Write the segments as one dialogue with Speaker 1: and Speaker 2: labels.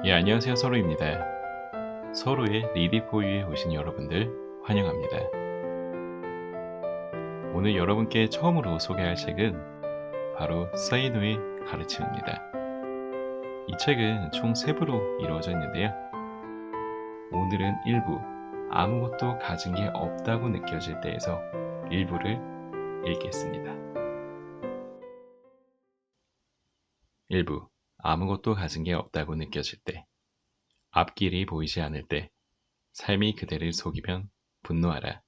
Speaker 1: 예, 안녕하세요. 서로입니다. 서로의 리디포유에 오신 여러분들 환영합니다. 오늘 여러분께 처음으로 소개할 책은 바로 사이노의 가르침입니다. 이 책은 총 3부로 이루어져 있는데요. 오늘은 1부, 아무것도 가진 게 없다고 느껴질 때에서 1부를 읽겠습니다. 1부, 아무것도 가진 게 없다고 느껴질 때, 앞길이 보이지 않을 때, 삶이 그대를 속이면 분노하라.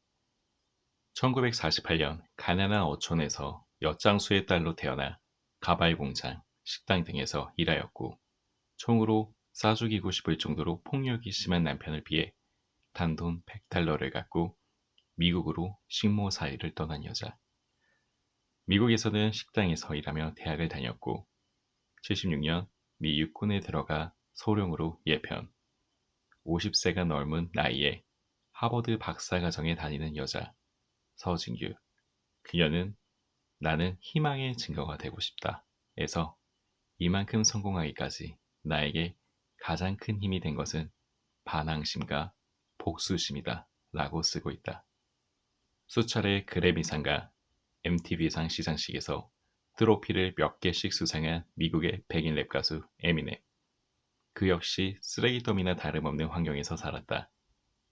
Speaker 1: 1948년 가나안 어촌에서 엿장수의 딸로 태어나 가발 공장, 식당 등에서 일하였고 총으로 쏴 죽이고 싶을 정도로 폭력이 심한 남편을 피해 단돈 $100를 갖고 미국으로 식모사일을 떠난 여자. 미국에서는 식당에서 일하며 대학을 다녔고 76년 미 육군에 들어가 소령으로 예편. 50세가 넘은 나이에 하버드 박사과정에 다니는 여자. 서진규. 그녀는 나는 희망의 증거가 되고 싶다. 에서 이만큼 성공하기까지 나에게 가장 큰 힘이 된 것은 반항심과 복수심이다. 라고 쓰고 있다. 수차례 그래미상과 MTV상 시상식에서 트로피를 몇 개씩 수상한 미국의 백인 랩 가수 에미넴. 그 역시 쓰레기더미나 다름없는 환경에서 살았다.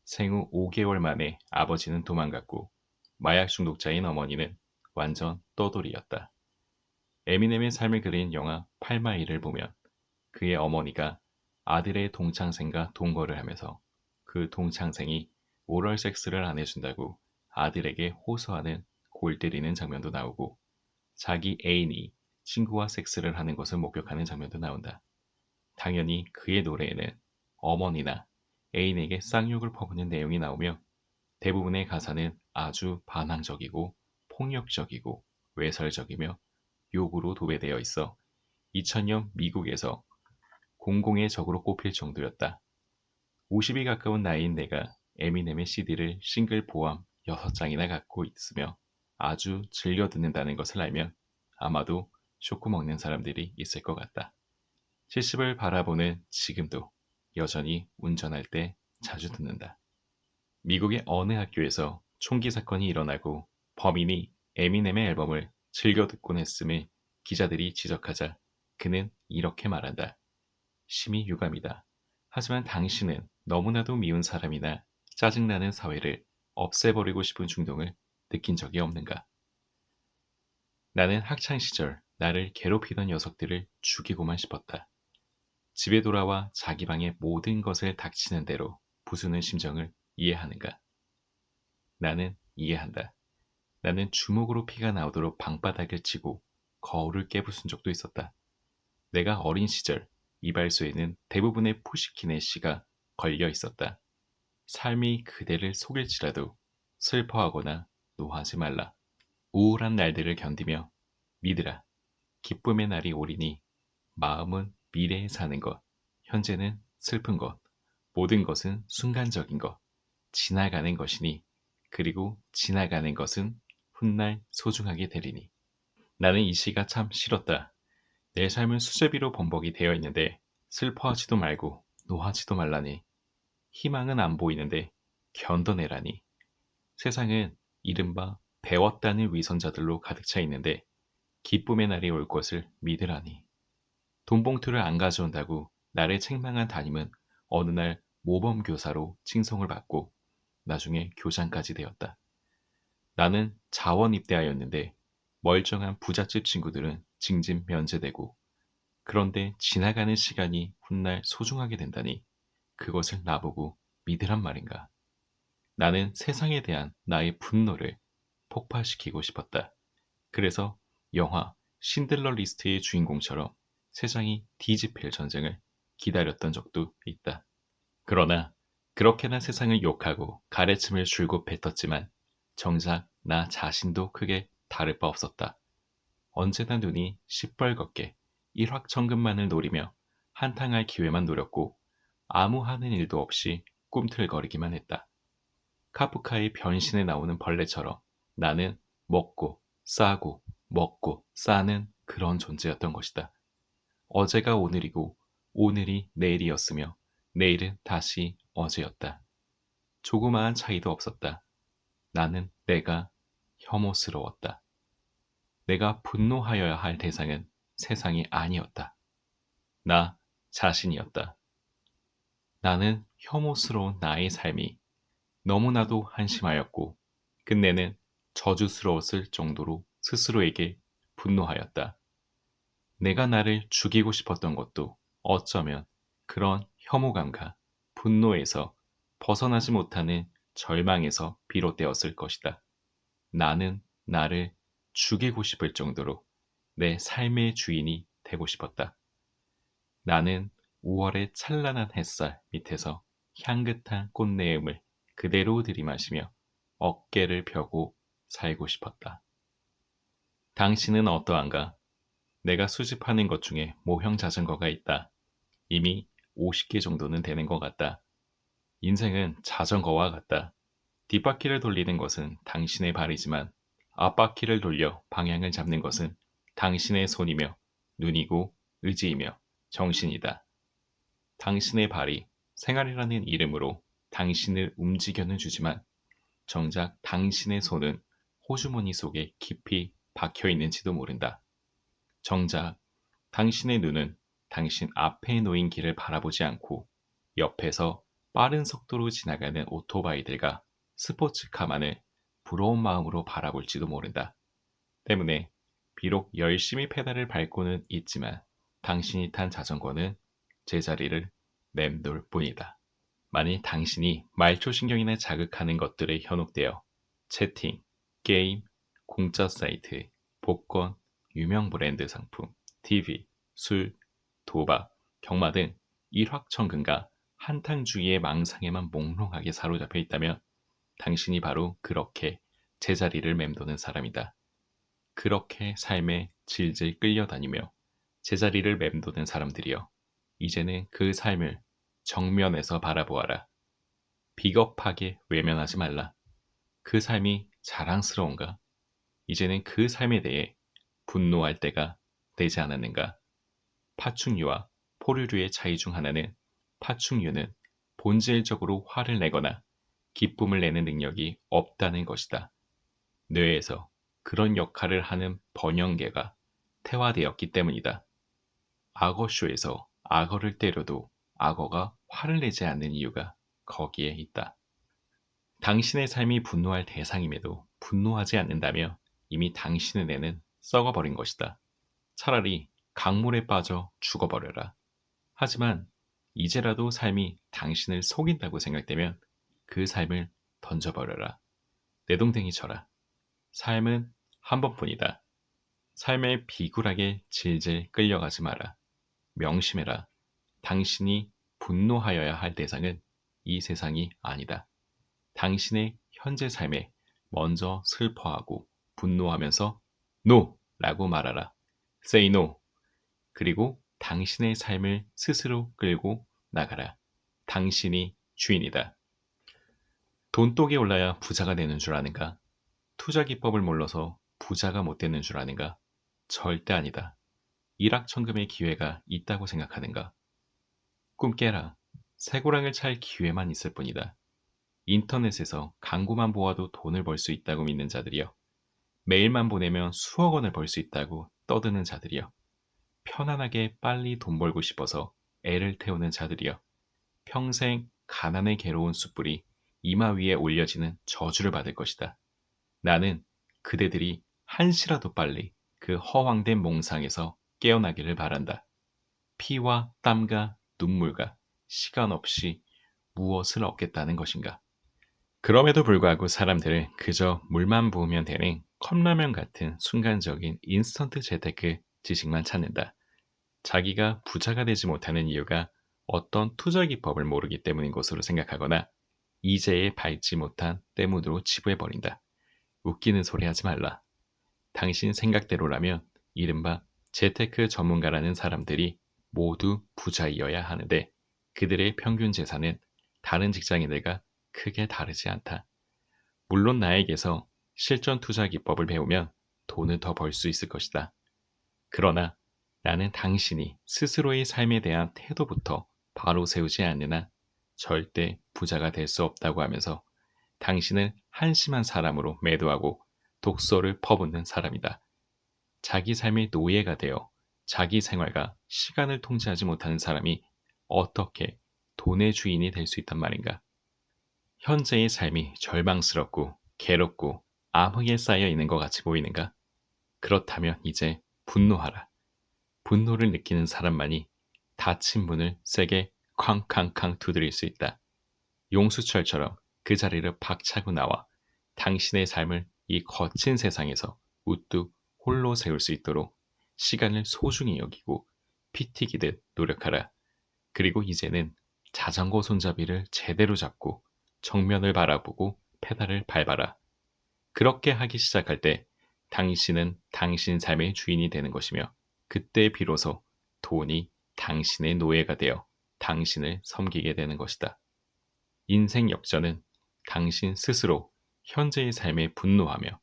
Speaker 1: 생후 5개월 만에 아버지는 도망갔고 마약 중독자인 어머니는 완전 떠돌이였다. 에미넴의 삶을 그린 영화 8마일을 보면 그의 어머니가 아들의 동창생과 동거를 하면서 그 동창생이 오럴 섹스를 안 해준다고 아들에게 호소하는 골 때리는 장면도 나오고 자기 애인이 친구와 섹스를 하는 것을 목격하는 장면도 나온다. 당연히 그의 노래에는 어머니나 애인에게 쌍욕을 퍼붓는 내용이 나오며 대부분의 가사는 아주 반항적이고 폭력적이고 외설적이며 욕으로 도배되어 있어 2000년 미국에서 공공의 적으로 꼽힐 정도였다. 50이 가까운 나이인 내가 에미넴의 CD를 싱글 보암 6장이나 갖고 있으며 아주 즐겨 듣는다는 것을 알면 아마도 쇼크 먹는 사람들이 있을 것 같다. 70을 바라보는 지금도 여전히 운전할 때 자주 듣는다. 미국의 어느 학교에서 총기 사건이 일어나고 범인이 에미넴의 앨범을 즐겨 듣곤 했음을 기자들이 지적하자 그는 이렇게 말한다. 심히 유감이다. 하지만 당신은 너무나도 미운 사람이나 짜증나는 사회를 없애버리고 싶은 충동을 느낀 적이 없는가? 나는 학창시절 나를 괴롭히던 녀석들을 죽이고만 싶었다. 집에 돌아와 자기 방의 모든 것을 닥치는 대로 부수는 심정을 이해하는가? 나는 이해한다. 나는 주먹으로 피가 나오도록 방바닥을 치고 거울을 깨부순 적도 있었다. 내가 어린 시절 이발소에는 대부분의 푸시킨의 시가 걸려 있었다. 삶이 그대를 속일지라도 슬퍼하거나 노하지 말라. 우울한 날들을 견디며 믿으라. 기쁨의 날이 오리니 마음은 미래에 사는 것, 현재는 슬픈 것, 모든 것은 순간적인 것, 지나가는 것이니 그리고 지나가는 것은 훗날 소중하게 되리니. 나는 이 시가 참 싫었다. 내 삶은 수제비로 범벅이 되어 있는데 슬퍼하지도 말고 노하지도 말라니. 희망은 안 보이는데 견뎌내라니. 세상은 이른바 배웠다는 위선자들로 가득 차 있는데 기쁨의 날이 올 것을 믿으라니. 돈봉투를 안 가져온다고 나를 책망한 담임은 어느 날 모범교사로 칭송을 받고 나중에 교장까지 되었다. 나는 자원 입대하였는데 멀쩡한 부잣집 친구들은 징집 면제되고 그런데 지나가는 시간이 훗날 소중하게 된다니 그것을 나보고 믿으란 말인가. 나는 세상에 대한 나의 분노를 폭발시키고 싶었다. 그래서 영화 신들러 리스트의 주인공처럼 세상이 뒤집힐 전쟁을 기다렸던 적도 있다. 그러나 그렇게나 세상을 욕하고 가래침을 줄곧 뱉었지만 정작 나 자신도 크게 다를 바 없었다. 언제나 눈이 시뻘겋게 일확천금만을 노리며 한탕할 기회만 노렸고 아무 하는 일도 없이 꿈틀거리기만 했다. 카프카의 변신에 나오는 벌레처럼 나는 먹고 싸고 먹고 싸는 그런 존재였던 것이다. 어제가 오늘이고 오늘이 내일이었으며 내일은 다시 어제였다. 조그마한 차이도 없었다. 나는 내가 혐오스러웠다. 내가 분노하여야 할 대상은 세상이 아니었다. 나 자신이었다. 나는 혐오스러운 나의 삶이 너무나도 한심하였고 끝내는 저주스러웠을 정도로 스스로에게 분노하였다. 내가 나를 죽이고 싶었던 것도 어쩌면 그런 혐오감과 분노에서 벗어나지 못하는 절망에서 비롯되었을 것이다. 나는 나를 죽이고 싶을 정도로 내 삶의 주인이 되고 싶었다. 나는 5월의 찬란한 햇살 밑에서 향긋한 꽃내음을 그대로 들이마시며 어깨를 펴고 살고 싶었다. 당신은 어떠한가? 내가 수집하는 것 중에 모형 자전거가 있다. 이미 50개 정도는 되는 것 같다. 인생은 자전거와 같다. 뒷바퀴를 돌리는 것은 당신의 발이지만 앞바퀴를 돌려 방향을 잡는 것은 당신의 손이며 눈이고 의지이며 정신이다. 당신의 발이 생활이라는 이름으로 당신을 움직여는 주지만 정작 당신의 손은 호주머니 속에 깊이 박혀 있는지도 모른다. 정작 당신의 눈은 당신 앞에 놓인 길을 바라보지 않고 옆에서 빠른 속도로 지나가는 오토바이들과 스포츠카만을 부러운 마음으로 바라볼지도 모른다. 때문에 비록 열심히 페달을 밟고는 있지만 당신이 탄 자전거는 제자리를 맴돌 뿐이다. 만일 당신이 말초신경이나 자극하는 것들에 현혹되어 채팅, 게임, 공짜 사이트, 복권, 유명 브랜드 상품, TV, 술, 도박, 경마 등 일확천금과 한탕주의의 망상에만 몽롱하게 사로잡혀 있다면 당신이 바로 그렇게 제자리를 맴도는 사람이다. 그렇게 삶에 질질 끌려다니며 제자리를 맴도는 사람들이여 이제는 그 삶을 정면에서 바라보아라. 비겁하게 외면하지 말라. 그 삶이 자랑스러운가? 이제는 그 삶에 대해 분노할 때가 되지 않았는가? 파충류와 포유류의 차이 중 하나는 파충류는 본질적으로 화를 내거나 기쁨을 내는 능력이 없다는 것이다. 뇌에서 그런 역할을 하는 번영계가 태화되었기 때문이다. 악어쇼에서 악어를 때려도 악어가 화를 내지 않는 이유가 거기에 있다. 당신의 삶이 분노할 대상임에도 분노하지 않는다며 이미 당신의 뇌는 썩어버린 것이다. 차라리 강물에 빠져 죽어버려라. 하지만 이제라도 삶이 당신을 속인다고 생각되면 그 삶을 던져버려라. 내동댕이 쳐라. 삶은 한 번뿐이다. 삶에 비굴하게 질질 끌려가지 마라. 명심해라. 당신이 분노하여야 할 대상은 이 세상이 아니다. 당신의 현재 삶에 먼저 슬퍼하고 분노하면서 No! 라고 말하라. Say no. 그리고 당신의 삶을 스스로 끌고 나가라. 당신이 주인이다. 돈독이 올라야 부자가 되는 줄 아는가? 투자 기법을 몰라서 부자가 못 되는 줄 아는가? 절대 아니다. 일확천금의 기회가 있다고 생각하는가? 꿈 깨라. 새고랑을 찰 기회만 있을 뿐이다. 인터넷에서 광고만 보아도 돈을 벌 수 있다고 믿는 자들이여. 메일만 보내면 수억 원을 벌 수 있다고 떠드는 자들이여. 편안하게 빨리 돈 벌고 싶어서 애를 태우는 자들이여. 평생 가난의 괴로운 숯불이 이마 위에 올려지는 저주를 받을 것이다. 나는 그대들이 한시라도 빨리 그 허황된 몽상에서 깨어나기를 바란다. 피와 땀과 눈물과 시간 없이 무엇을 얻겠다는 것인가? 그럼에도 불구하고 사람들은 그저 물만 부으면 되는 컵라면 같은 순간적인 인스턴트 재테크 지식만 찾는다. 자기가 부자가 되지 못하는 이유가 어떤 투자 기법을 모르기 때문인 것으로 생각하거나 이제에 밟지 못한 때문으로 치부해버린다. 웃기는 소리 하지 말라. 당신 생각대로라면 이른바 재테크 전문가라는 사람들이 모두 부자이어야 하는데 그들의 평균 재산은 다른 직장인들과 크게 다르지 않다. 물론 나에게서 실전 투자 기법을 배우면 돈을 더 벌 수 있을 것이다. 그러나 나는 당신이 스스로의 삶에 대한 태도부터 바로 세우지 않는 한 절대 부자가 될 수 없다고 하면서 당신을 한심한 사람으로 매도하고 독소를 퍼붓는 사람이다. 자기 삶의 노예가 되어 자기 생활과 시간을 통제하지 못하는 사람이 어떻게 돈의 주인이 될 수 있단 말인가? 현재의 삶이 절망스럽고 괴롭고 암흑에 쌓여 있는 것 같이 보이는가? 그렇다면 이제 분노하라. 분노를 느끼는 사람만이 닫힌 문을 세게 쾅쾅쾅 두드릴 수 있다. 용수철처럼 그 자리를 박차고 나와 당신의 삶을 이 거친 세상에서 우뚝 홀로 세울 수 있도록 시간을 소중히 여기고 피 튀기듯 노력하라. 그리고 이제는 자전거 손잡이를 제대로 잡고 정면을 바라보고 페달을 밟아라. 그렇게 하기 시작할 때 당신은 당신 삶의 주인이 되는 것이며 그때 비로소 돈이 당신의 노예가 되어 당신을 섬기게 되는 것이다. 인생 역전은 당신 스스로 현재의 삶에 분노하며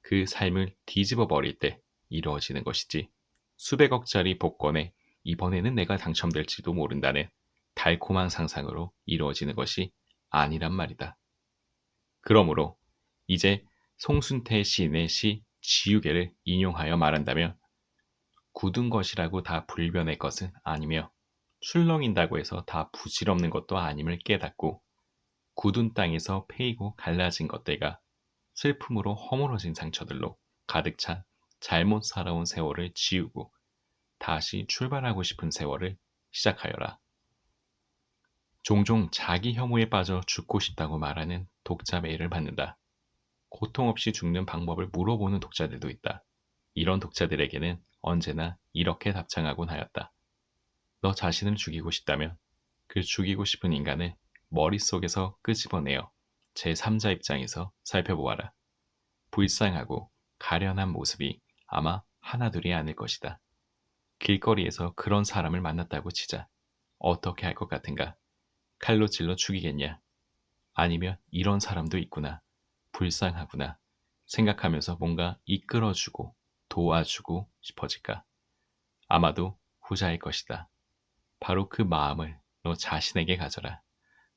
Speaker 1: 그 삶을 뒤집어 버릴 때 이루어지는 것이지 수백억짜리 복권에 이번에는 내가 당첨될지도 모른다는 달콤한 상상으로 이루어지는 것이 아니란 말이다. 그러므로 이제 송순태 시인의 시 지우개를 인용하여 말한다면 굳은 것이라고 다 불변의 것은 아니며 출렁인다고 해서 다 부질없는 것도 아님을 깨닫고 굳은 땅에서 패이고 갈라진 것들과 슬픔으로 허물어진 상처들로 가득 찬 잘못 살아온 세월을 지우고 다시 출발하고 싶은 세월을 시작하여라. 종종 자기 혐오에 빠져 죽고 싶다고 말하는 독자 메일을 받는다. 고통 없이 죽는 방법을 물어보는 독자들도 있다. 이런 독자들에게는 언제나 이렇게 답장하곤 하였다. 너 자신을 죽이고 싶다면 그 죽이고 싶은 인간을 머릿속에서 끄집어내어 제3자 입장에서 살펴보아라. 불쌍하고 가련한 모습이 아마 하나둘이 아닐 것이다. 길거리에서 그런 사람을 만났다고 치자. 어떻게 할 것 같은가? 칼로 찔러 죽이겠냐? 아니면 이런 사람도 있구나. 불쌍하구나. 생각하면서 뭔가 이끌어주고 도와주고 싶어질까? 아마도 후자일 것이다. 바로 그 마음을 너 자신에게 가져라.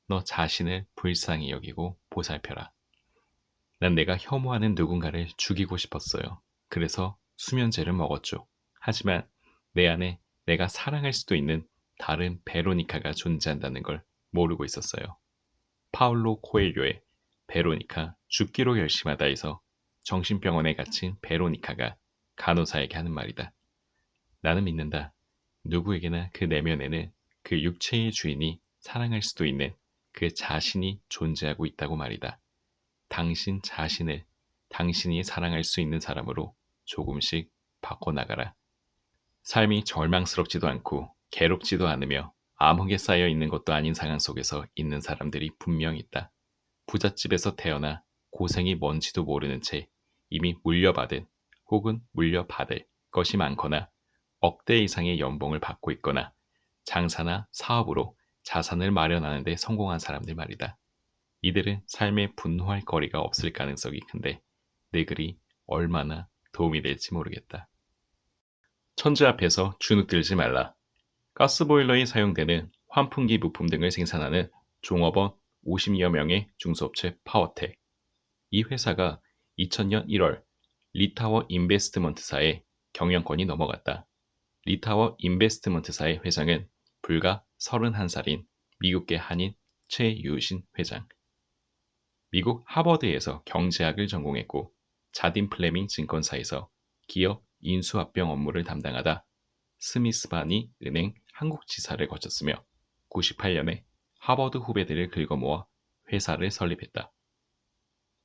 Speaker 1: 너 자신을 불쌍히 여기고 보살펴라. 난 내가 혐오하는 누군가를 죽이고 싶었어요. 그래서 수면제를 먹었죠. 하지만 내 안에 내가 사랑할 수도 있는 다른 베로니카가 존재한다는 걸 모르고 있었어요. 파울로 코엘료의 베로니카 죽기로 결심하다에서 정신병원에 갇힌 베로니카가 간호사에게 하는 말이다. 나는 믿는다. 누구에게나 그 내면에는 그 육체의 주인이 사랑할 수도 있는 그 자신이 존재하고 있다고 말이다. 당신 자신을 당신이 사랑할 수 있는 사람으로 조금씩 바꿔나가라. 삶이 절망스럽지도 않고 괴롭지도 않으며 암흑에 쌓여 있는 것도 아닌 상황 속에서 있는 사람들이 분명 있다. 부잣집에서 태어나 고생이 뭔지도 모르는 채 이미 물려받은 혹은 물려받을 것이 많거나 억대 이상의 연봉을 받고 있거나 장사나 사업으로 자산을 마련하는 데 성공한 사람들 말이다. 이들은 삶에 분노할 거리가 없을 가능성이 큰데 내 글이 얼마나 도움이 될지 모르겠다. 천재 앞에서 주눅들지 말라. 가스보일러에 사용되는 환풍기 부품 등을 생산하는 종업원 50여 명의 중소업체 파워텍. 이 회사가 2000년 1월 리타워 인베스트먼트사에 경영권이 넘어갔다. 리타워 인베스트먼트사의 회장은 불과 31살인 미국계 한인 최유신 회장. 미국 하버드에서 경제학을 전공했고 자딘 플레밍 증권사에서 기업 인수합병 업무를 담당하다 스미스 바니 은행 한국지사를 거쳤으며 98년에 하버드 후배들을 긁어모아 회사를 설립했다.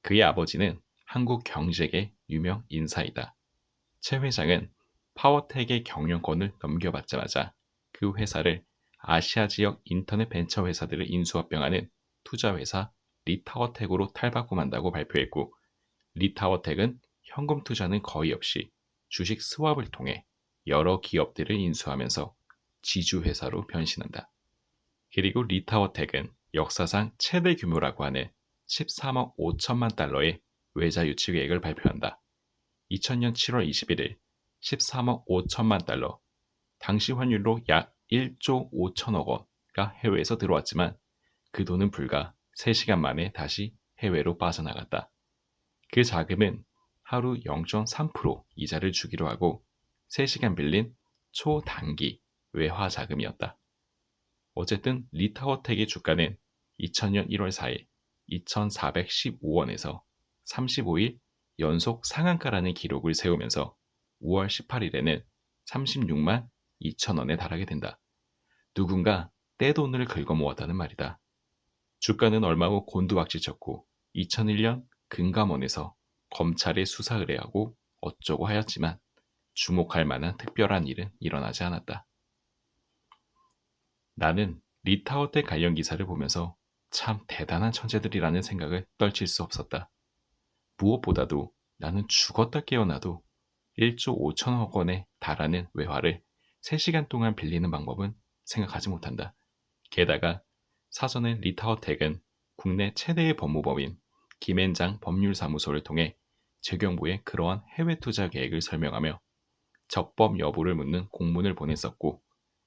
Speaker 1: 그의 아버지는 한국 경제계 유명 인사이다. 최 회장은 파워텍의 경영권을 넘겨받자마자 그 회사를 아시아 지역 인터넷 벤처 회사들을 인수합병하는 투자회사 리타워텍으로 탈바꿈한다고 발표했고 리타워텍은 현금 투자는 거의 없이 주식 스왑을 통해 여러 기업들을 인수하면서 지주회사로 변신한다. 그리고 리타워텍은 역사상 최대 규모라고 하는 13억 5천만 달러의 외자 유치 계획을 발표한다. 2000년 7월 21일 13억 5천만 달러, 당시 환율로 약 1조 5천억 원가 해외에서 들어왔지만 그 돈은 불과 3시간 만에 다시 해외로 빠져나갔다. 그 자금은 하루 0.3% 이자를 주기로 하고 3시간 빌린 초단기 외화 자금이었다. 어쨌든 리타워텍의 주가는 2000년 1월 4일 2,415원에서 35일 연속 상한가라는 기록을 세우면서 5월 18일에는 36만 2천 원에 달하게 된다. 누군가 떼돈을 긁어모았다는 말이다. 주가는 얼마 후 곤두박질쳤고 2001년 금감원에서 검찰에 수사 의뢰하고 어쩌고 하였지만 주목할 만한 특별한 일은 일어나지 않았다. 나는 리타워텍 관련 기사를 보면서 참 대단한 천재들이라는 생각을 떨칠 수 없었다. 무엇보다도 나는 죽었다 깨어나도 1조 5천억 원에 달하는 외화를 3시간 동안 빌리는 방법은 생각하지 못한다. 게다가 사전에 리타워텍은 국내 최대의 법무법인 김앤장 법률사무소를 통해 재경부에 그러한 해외 투자 계획을 설명하며 적법 여부를 묻는 공문을 보냈었고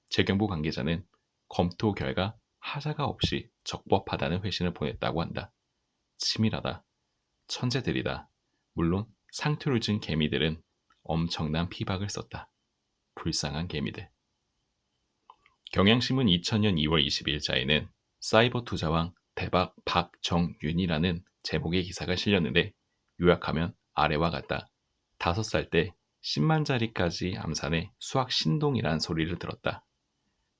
Speaker 1: 재경부 관계자는 검토 결과 하자가 없이 적법하다는 회신을 보냈다고 한다. 치밀하다. 천재들이다. 물론 상투를 준 개미들은 엄청난 피박을 썼다. 불쌍한 개미들. 경향신문 2000년 2월 22일자에는 사이버 투자왕 대박 박정윤이라는 제목의 기사가 실렸는데 요약하면 아래와 같다. 5살 때 10만짜리까지 암산해 수학 신동이란 소리를 들었다.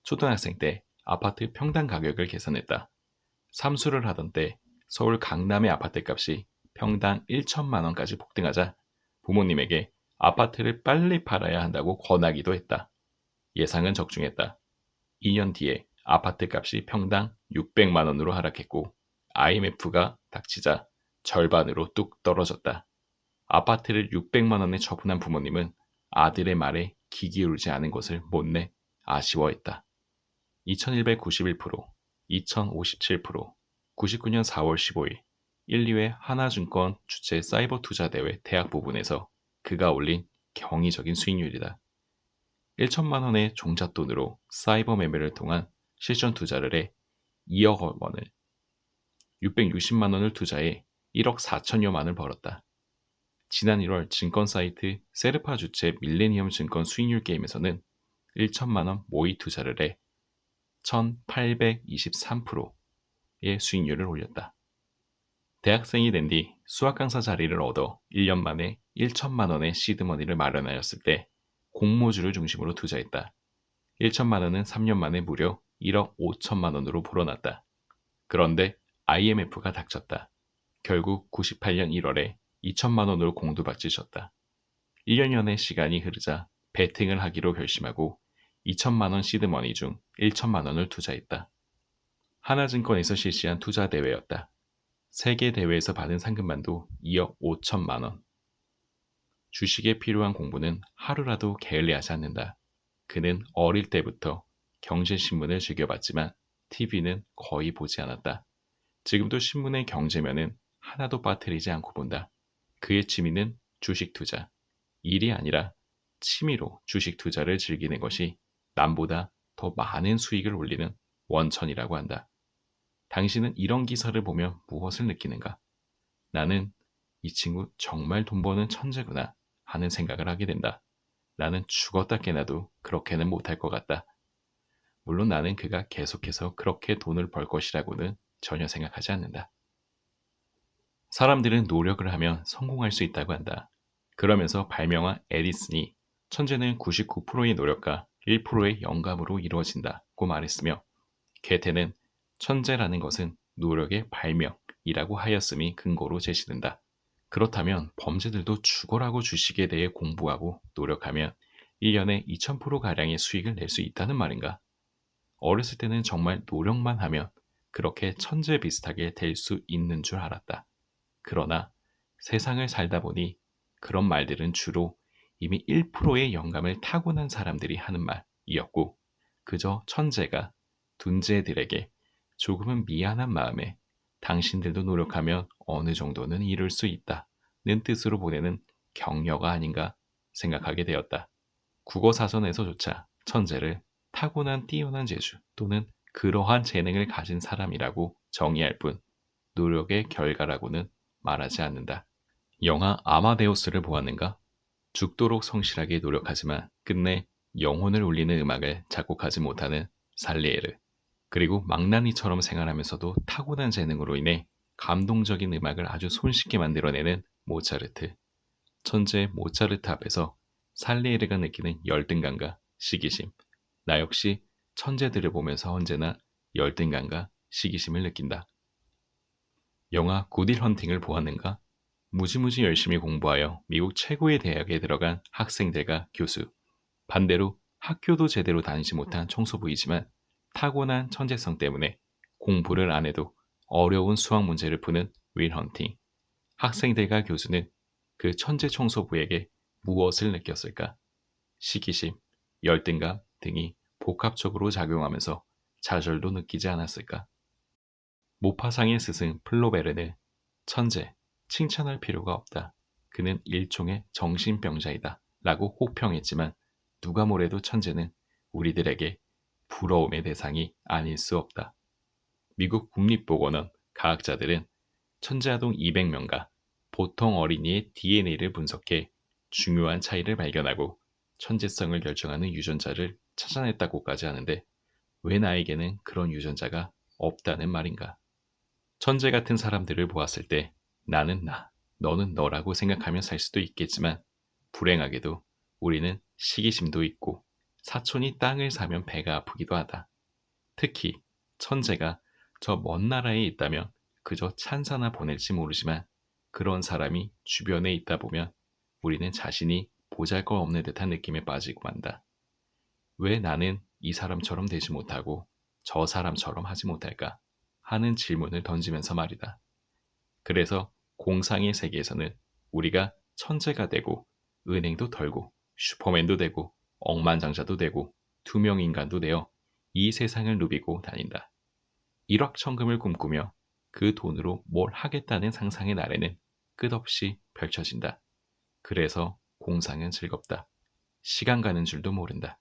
Speaker 1: 초등학생 때 아파트 평당 가격을 계산했다. 삼수를 하던 때 서울 강남의 아파트 값이 평당 1천만 원까지 폭등하자 부모님에게 아파트를 빨리 팔아야 한다고 권하기도 했다. 예상은 적중했다. 2년 뒤에 아파트 값이 평당 600만 원으로 하락했고 IMF가 닥치자 절반으로 뚝 떨어졌다. 아파트를 600만 원에 처분한 부모님은 아들의 말에 귀 기울지 않은 것을 못내 아쉬워했다. 2191%, 2057%, 99년 4월 15일 1, 2회 하나증권 주최 사이버 투자 대회 대학 부분에서 그가 올린 경이적인 수익률이다. 1천만 원의 종잣돈으로 사이버 매매를 통한 실전 투자를 해 2억 원을, 660만 원을 투자해 1억 4천여만을 벌었다. 지난 1월 증권 사이트 세르파 주최 밀레니엄 증권 수익률 게임에서는 1천만 원 모의 투자를 해 1823%의 수익률을 올렸다. 대학생이 된 뒤 수학 강사 자리를 얻어 1년 만에 1천만 원의 시드머니를 마련하였을 때 공모주를 중심으로 투자했다. 1천만 원은 3년 만에 무려 1억 5천만 원으로 불어났다. 그런데 IMF가 닥쳤다. 결국 98년 1월에 2천만 원으로 공두박질쳤다. 1년여의 시간이 흐르자 베팅을 하기로 결심하고 2천만 원 시드머니 중 1천만 원을 투자했다. 하나증권에서 실시한 투자 대회였다. 세계 대회에서 받은 상금만도 2억 5천만 원. 주식에 필요한 공부는 하루라도 게을리하지 않는다. 그는 어릴 때부터 경제신문을 즐겨봤지만 TV는 거의 보지 않았다. 지금도 신문의 경제면은 하나도 빠뜨리지 않고 본다. 그의 취미는 주식 투자. 일이 아니라 취미로 주식 투자를 즐기는 것이 남보다 더 많은 수익을 올리는 원천이라고 한다. 당신은 이런 기사를 보며 무엇을 느끼는가? 나는 이 친구 정말 돈 버는 천재구나 하는 생각을 하게 된다. 나는 죽었다 깨나도 그렇게는 못할 것 같다. 물론 나는 그가 계속해서 그렇게 돈을 벌 것이라고는 전혀 생각하지 않는다. 사람들은 노력을 하면 성공할 수 있다고 한다. 그러면서 발명한 에디슨이 천재는 99%의 노력과 1%의 영감으로 이루어진다고 말했으며 괴테는 천재라는 것은 노력의 발명이라고 하였음이 근거로 제시된다. 그렇다면 범죄들도 죽어라고 주식에 대해 공부하고 노력하면 1년에 2000%가량의 수익을 낼 수 있다는 말인가? 어렸을 때는 정말 노력만 하면 그렇게 천재 비슷하게 될 수 있는 줄 알았다. 그러나 세상을 살다 보니 그런 말들은 주로 이미 1%의 영감을 타고난 사람들이 하는 말이었고 그저 천재가 둔재들에게 조금은 미안한 마음에 당신들도 노력하면 어느 정도는 이룰 수 있다는 뜻으로 보내는 격려가 아닌가 생각하게 되었다. 국어사전에서조차 천재를 타고난 뛰어난 재주 또는 그러한 재능을 가진 사람이라고 정의할 뿐 노력의 결과라고는 말하지 않는다. 영화 아마데우스를 보았는가? 죽도록 성실하게 노력하지만 끝내 영혼을 울리는 음악을 작곡하지 못하는 살리에르. 그리고 망나니처럼 생활하면서도 타고난 재능으로 인해 감동적인 음악을 아주 손쉽게 만들어내는 모차르트. 천재 모차르트 앞에서 살리에르가 느끼는 열등감과 시기심. 나 역시 천재들을 보면서 언제나 열등감과 시기심을 느낀다. 영화 굿윌 헌팅을 보았는가? 무지무지 열심히 공부하여 미국 최고의 대학에 들어간 학생들과 교수. 반대로 학교도 제대로 다니지 못한 청소부이지만 타고난 천재성 때문에 공부를 안 해도 어려운 수학 문제를 푸는 윌 헌팅. 학생들과 교수는 그 천재 청소부에게 무엇을 느꼈을까? 시기심, 열등감 등이 복합적으로 작용하면서 좌절도 느끼지 않았을까? 모파상의 스승 플로베르는 천재, 칭찬할 필요가 없다. 그는 일종의 정신병자이다. 라고 호평했지만 누가 뭐래도 천재는 우리들에게 부러움의 대상이 아닐 수 없다. 미국 국립보건원 과학자들은 천재아동 200명과 보통 어린이의 DNA를 분석해 중요한 차이를 발견하고 천재성을 결정하는 유전자를 찾아냈다고까지 하는데 왜 나에게는 그런 유전자가 없다는 말인가? 천재 같은 사람들을 보았을 때 나는 나, 너는 너라고 생각하며 살 수도 있겠지만 불행하게도 우리는 시기심도 있고 사촌이 땅을 사면 배가 아프기도 하다. 특히 천재가 저 먼 나라에 있다면 그저 찬사나 보낼지 모르지만 그런 사람이 주변에 있다 보면 우리는 자신이 보잘것없는 듯한 느낌에 빠지고 만다. 왜 나는 이 사람처럼 되지 못하고 저 사람처럼 하지 못할까 하는 질문을 던지면서 말이다. 그래서 공상의 세계에서는 우리가 천재가 되고 은행도 털고 슈퍼맨도 되고 억만장자도 되고 투명인간도 되어 이 세상을 누비고 다닌다. 일확천금을 꿈꾸며 그 돈으로 뭘 하겠다는 상상의 나래는 끝없이 펼쳐진다. 그래서 공상은 즐겁다. 시간 가는 줄도 모른다.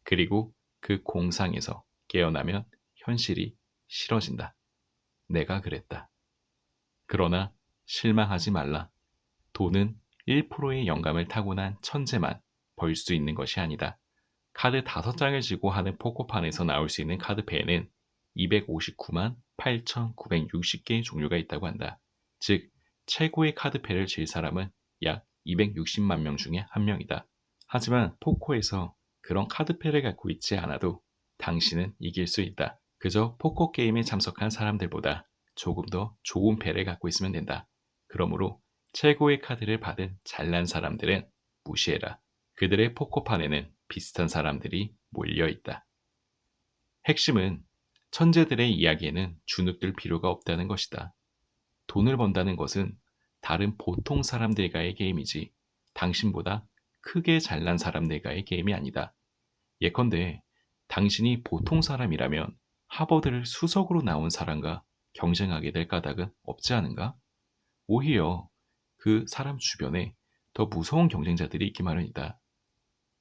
Speaker 1: 그리고 그 공상에서 깨어나면 현실이 싫어진다. 내가 그랬다. 그러나 실망하지 말라. 돈은 1%의 영감을 타고난 천재만 벌 수 있는 것이 아니다. 카드 5장을 쥐고 하는 포커판에서 나올 수 있는 카드패에는 259만 8,960개의 종류가 있다고 한다. 즉, 최고의 카드패를 질 사람은 약 260만 명 중에 한 명이다. 하지만 포커에서 그런 카드패를 갖고 있지 않아도 당신은 이길 수 있다. 그저 포커 게임에 참석한 사람들보다 조금 더 좋은 패를 갖고 있으면 된다. 그러므로 최고의 카드를 받은 잘난 사람들은 무시해라. 그들의 포커판에는 비슷한 사람들이 몰려 있다. 핵심은 천재들의 이야기에는 주눅들 필요가 없다는 것이다. 돈을 번다는 것은 다른 보통 사람들과의 게임이지 당신보다 크게 잘난 사람들과의 게임이 아니다. 예컨대 당신이 보통 사람이라면 하버드를 수석으로 나온 사람과 경쟁하게 될 까닭은 없지 않은가? 오히려 그 사람 주변에 더 무서운 경쟁자들이 있기 마련이다.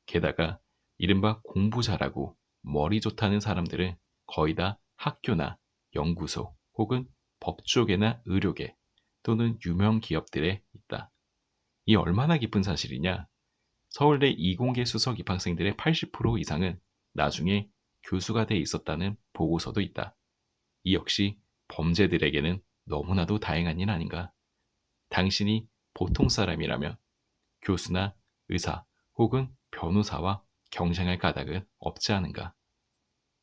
Speaker 1: 게다가 이른바 공부 잘하고 머리 좋다는 사람들은 거의 다 학교나 연구소 혹은 법조계나 의료계 또는 유명 기업들에 있다. 이 얼마나 기쁜 사실이냐? 서울대 이공계 수석 입학생들의 80% 이상은 나중에 교수가 돼 있었다는 보고서도 있다. 이 역시 범죄들에게는 너무나도 다행한 일 아닌가? 당신이 보통 사람이라면 교수나 의사 혹은 변호사와 경쟁할 까닭은 없지 않은가?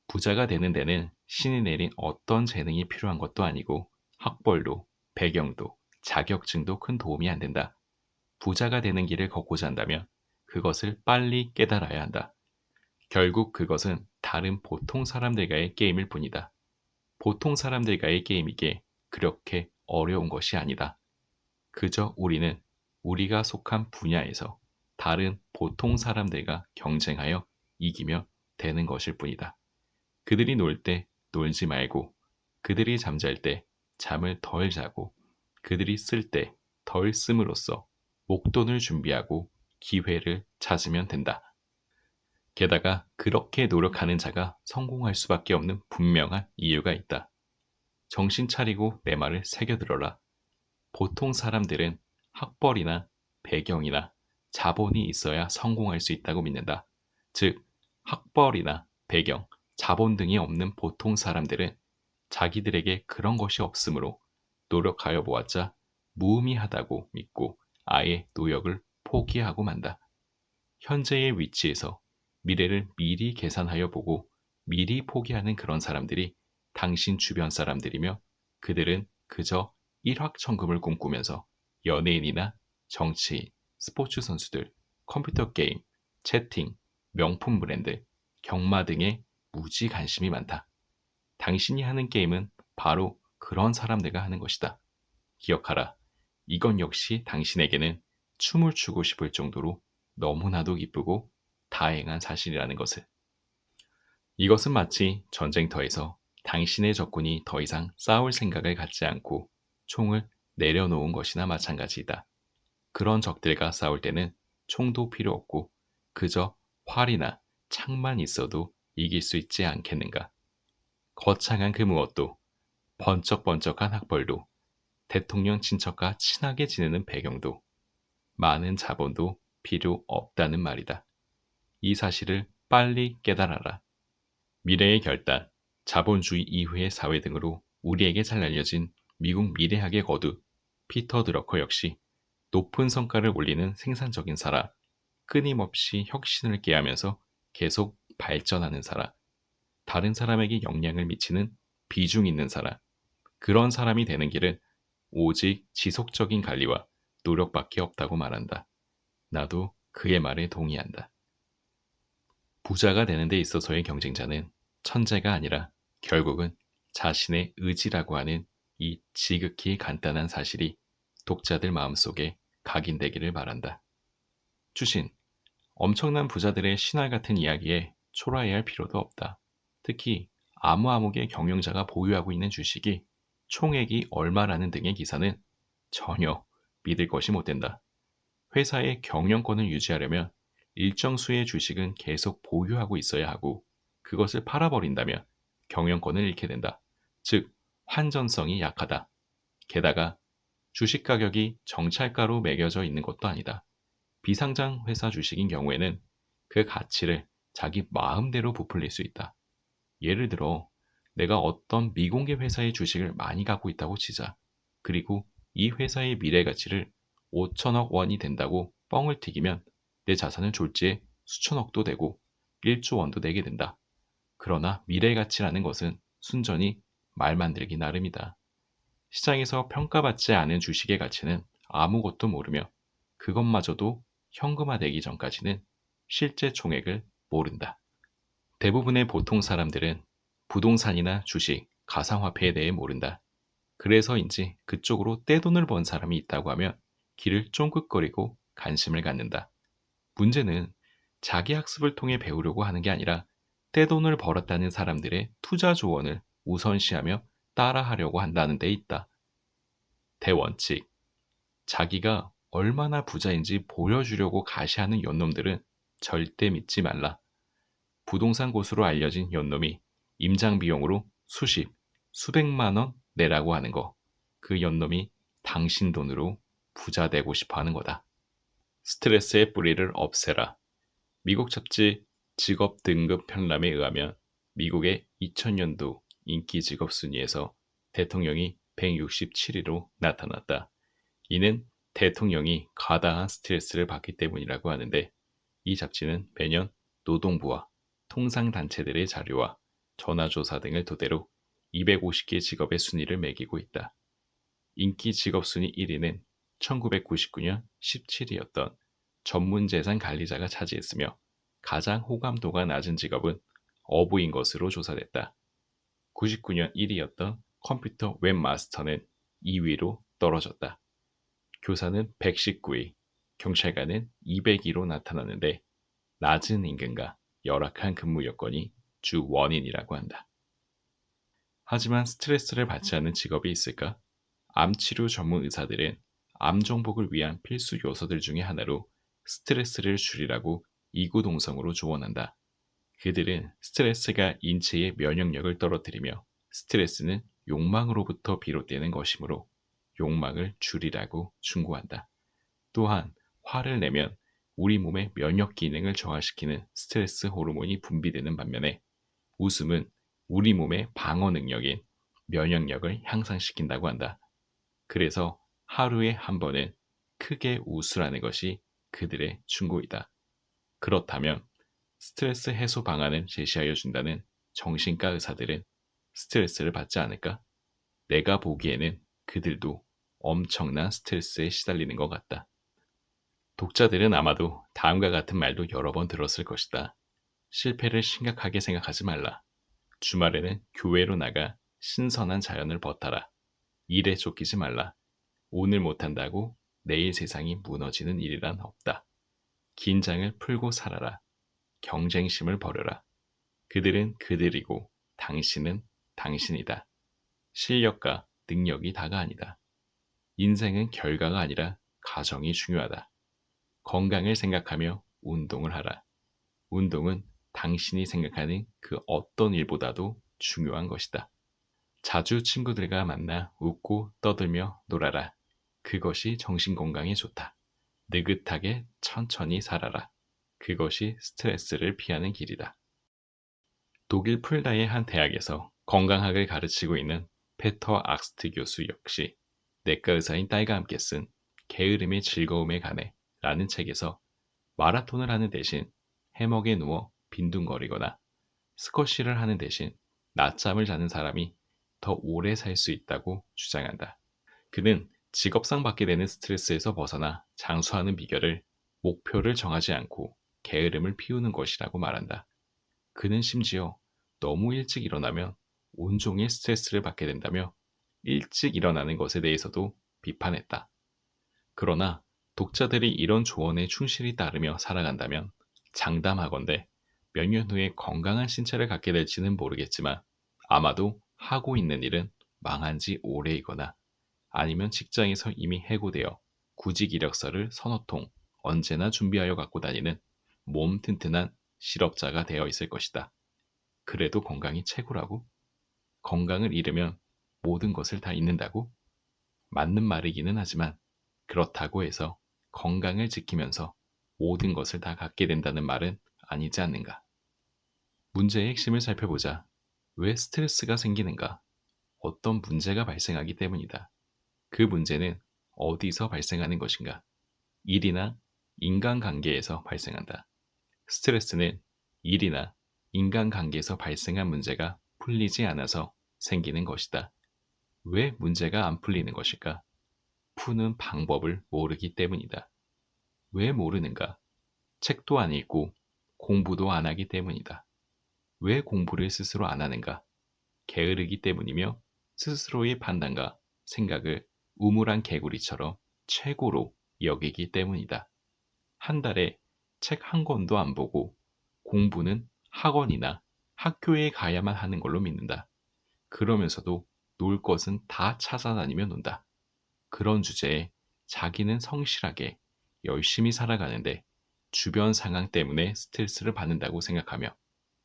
Speaker 1: 부자가 되는 데는 신이 내린 어떤 재능이 필요한 것도 아니고 학벌도, 배경도, 자격증도 큰 도움이 안 된다. 부자가 되는 길을 걷고자 한다면 그것을 빨리 깨달아야 한다. 결국 그것은 다른 보통 사람들과의 게임일 뿐이다. 보통 사람들과의 게임이기에 그렇게 어려운 것이 아니다. 그저 우리는 우리가 속한 분야에서 다른 보통 사람들과 경쟁하여 이기며 되는 것일 뿐이다. 그들이 놀 때 놀지 말고, 그들이 잠잘 때 잠을 덜 자고, 그들이 쓸 때 덜 씀으로써 목돈을 준비하고 기회를 찾으면 된다. 게다가 그렇게 노력하는 자가 성공할 수밖에 없는 분명한 이유가 있다. 정신 차리고 내 말을 새겨들어라. 보통 사람들은 학벌이나 배경이나 자본이 있어야 성공할 수 있다고 믿는다. 즉, 학벌이나 배경, 자본 등이 없는 보통 사람들은 자기들에게 그런 것이 없으므로 노력하여 보았자 무의미하다고 믿고 아예 노력을 포기하고 만다. 현재의 위치에서 미래를 미리 계산하여 보고 미리 포기하는 그런 사람들이 당신 주변 사람들이며 그들은 그저 일확천금을 꿈꾸면서 연예인이나 정치인, 스포츠 선수들, 컴퓨터 게임, 채팅, 명품 브랜드, 경마 등에 무지 관심이 많다. 당신이 하는 게임은 바로 그런 사람들과 하는 것이다. 기억하라. 이건 역시 당신에게는 춤을 추고 싶을 정도로 너무나도 기쁘고 다행한 사실이라는 것을. 이것은 마치 전쟁터에서 당신의 적군이 더 이상 싸울 생각을 갖지 않고 총을 내려놓은 것이나 마찬가지이다. 그런 적들과 싸울 때는 총도 필요 없고 그저 활이나 창만 있어도 이길 수 있지 않겠는가. 거창한 그 무엇도, 번쩍번쩍한 학벌도, 대통령 친척과 친하게 지내는 배경도, 많은 자본도 필요 없다는 말이다. 이 사실을 빨리 깨달아라. 미래의 결단, 자본주의 이후의 사회 등으로 우리에게 잘 알려진 미국 미래학의 거두 피터 드러커 역시 높은 성과를 올리는 생산적인 사람, 끊임없이 혁신을 꾀하면서 계속 발전하는 사람, 다른 사람에게 영향을 미치는 비중 있는 사람, 그런 사람이 되는 길은 오직 지속적인 관리와 노력밖에 없다고 말한다. 나도 그의 말에 동의한다. 부자가 되는 데 있어서의 경쟁자는 천재가 아니라 결국은 자신의 의지라고 하는 이 지극히 간단한 사실이 독자들 마음속에 각인되기를 바란다. 추신, 엄청난 부자들의 신화 같은 이야기에 초라해할 필요도 없다. 특히 아무개 경영자가 보유하고 있는 주식이 총액이 얼마라는 등의 기사는 전혀 믿을 것이 못 된다. 회사의 경영권을 유지하려면 일정 수의 주식은 계속 보유하고 있어야 하고 그것을 팔아버린다면 경영권을 잃게 된다. 즉, 환전성이 약하다. 게다가 주식 가격이 정찰가로 매겨져 있는 것도 아니다. 비상장 회사 주식인 경우에는 그 가치를 자기 마음대로 부풀릴 수 있다. 예를 들어 내가 어떤 미공개 회사의 주식을 많이 갖고 있다고 치자. 그리고 이 회사의 미래 가치를 5천억 원이 된다고 뻥을 튀기면 내 자산은 졸지에 수천억도 되고 1조 원도 되게 된다. 그러나 미래 가치라는 것은 순전히 말 만들기 나름이다. 시장에서 평가받지 않은 주식의 가치는 아무것도 모르며 그것마저도 현금화되기 전까지는 실제 총액을 모른다. 대부분의 보통 사람들은 부동산이나 주식, 가상화폐에 대해 모른다. 그래서인지 그쪽으로 떼돈을 번 사람이 있다고 하면 귀를 쫑긋거리고 관심을 갖는다. 문제는 자기 학습을 통해 배우려고 하는 게 아니라 떼돈을 벌었다는 사람들의 투자 조언을 우선시하며 따라하려고 한다는 데 있다. 대원칙. 자기가 얼마나 부자인지 보여주려고 가시하는 연놈들은 절대 믿지 말라. 부동산 고수로 알려진 연놈이 임장 비용으로 수십, 수백만 원 내라고 하는 거. 그 연놈이 당신 돈으로 부자 되고 싶어 하는 거다. 스트레스의 뿌리를 없애라. 미국 잡지 직업 등급 편람에 의하면 미국의 2000년도 인기 직업 순위에서 대통령이 167위로 나타났다. 이는 대통령이 과다한 스트레스를 받기 때문이라고 하는데 이 잡지는 매년 노동부와 통상단체들의 자료와 전화조사 등을 토대로 250개 직업의 순위를 매기고 있다. 인기 직업 순위 1위는 1999년 17위였던 전문재산 관리자가 차지했으며 가장 호감도가 낮은 직업은 어부인 것으로 조사됐다. 99년 1위였던 컴퓨터 웹마스터는 2위로 떨어졌다. 교사는 119위, 경찰관은 202로 나타났는데 낮은 임금과 열악한 근무 여건이 주 원인이라고 한다. 하지만 스트레스를 받지 않는 직업이 있을까? 암치료 전문 의사들은 암 정복을 위한 필수 요소들 중에 하나로 스트레스를 줄이라고 이구동성으로 조언한다. 그들은 스트레스가 인체의 면역력을 떨어뜨리며 스트레스는 욕망으로부터 비롯되는 것이므로 욕망을 줄이라고 충고한다. 또한 화를 내면 우리 몸의 면역 기능을 저하시키는 스트레스 호르몬이 분비되는 반면에 웃음은 우리 몸의 방어 능력인 면역력을 향상시킨다고 한다. 그래서 하루에 한 번은 크게 웃으라는 것이 그들의 충고이다. 그렇다면 스트레스 해소 방안을 제시하여 준다는 정신과 의사들은 스트레스를 받지 않을까? 내가 보기에는 그들도 엄청난 스트레스에 시달리는 것 같다. 독자들은 아마도 다음과 같은 말도 여러 번 들었을 것이다. 실패를 심각하게 생각하지 말라. 주말에는 교회로 나가 신선한 자연을 벗어라. 일에 쫓기지 말라. 오늘 못한다고 내일 세상이 무너지는 일이란 없다. 긴장을 풀고 살아라. 경쟁심을 버려라. 그들은 그들이고 당신은 당신이다. 실력과 능력이 다가 아니다. 인생은 결과가 아니라 과정이 중요하다. 건강을 생각하며 운동을 하라. 운동은 당신이 생각하는 그 어떤 일보다도 중요한 것이다. 자주 친구들과 만나 웃고 떠들며 놀아라. 그것이 정신건강에 좋다. 느긋하게 천천히 살아라. 그것이 스트레스를 피하는 길이다. 독일 풀다의 한 대학에서 건강학을 가르치고 있는 페터 악스트 교수 역시 내과 의사인 딸과 함께 쓴 게으름의 즐거움에 관해 라는 책에서 마라톤을 하는 대신 해먹에 누워 빈둥거리거나 스쿼시를 하는 대신 낮잠을 자는 사람이 더 오래 살 수 있다고 주장한다. 그는 직업상 받게 되는 스트레스에서 벗어나 장수하는 비결을 목표를 정하지 않고 게으름을 피우는 것이라고 말한다. 그는 심지어 너무 일찍 일어나면 온종일 스트레스를 받게 된다며 일찍 일어나는 것에 대해서도 비판했다. 그러나 독자들이 이런 조언에 충실히 따르며 살아간다면 장담하건대 몇 년 후에 건강한 신체를 갖게 될지는 모르겠지만 아마도 하고 있는 일은 망한 지 오래이거나 아니면 직장에서 이미 해고되어 구직 이력서를 서너 통 언제나 준비하여 갖고 다니는 몸 튼튼한 실업자가 되어 있을 것이다. 그래도 건강이 최고라고? 건강을 잃으면 모든 것을 다 잃는다고? 맞는 말이기는 하지만 그렇다고 해서 건강을 지키면서 모든 것을 다 갖게 된다는 말은 아니지 않는가. 문제의 핵심을 살펴보자. 왜 스트레스가 생기는가? 어떤 문제가 발생하기 때문이다. 그 문제는 어디서 발생하는 것인가? 일이나 인간관계에서 발생한다. 스트레스는 일이나 인간관계에서 발생한 문제가 풀리지 않아서 생기는 것이다. 왜 문제가 안 풀리는 것일까? 푸는 방법을 모르기 때문이다. 왜 모르는가? 책도 안 읽고 공부도 안 하기 때문이다. 왜 공부를 스스로 안 하는가? 게으르기 때문이며 스스로의 판단과 생각을 우물한 개구리처럼 최고로 여기기 때문이다. 한 달에 책 한 권도 안 보고 공부는 학원이나 학교에 가야만 하는 걸로 믿는다. 그러면서도 놀 것은 다 찾아다니며 논다. 그런 주제에 자기는 성실하게 열심히 살아가는데 주변 상황 때문에 스트레스를 받는다고 생각하며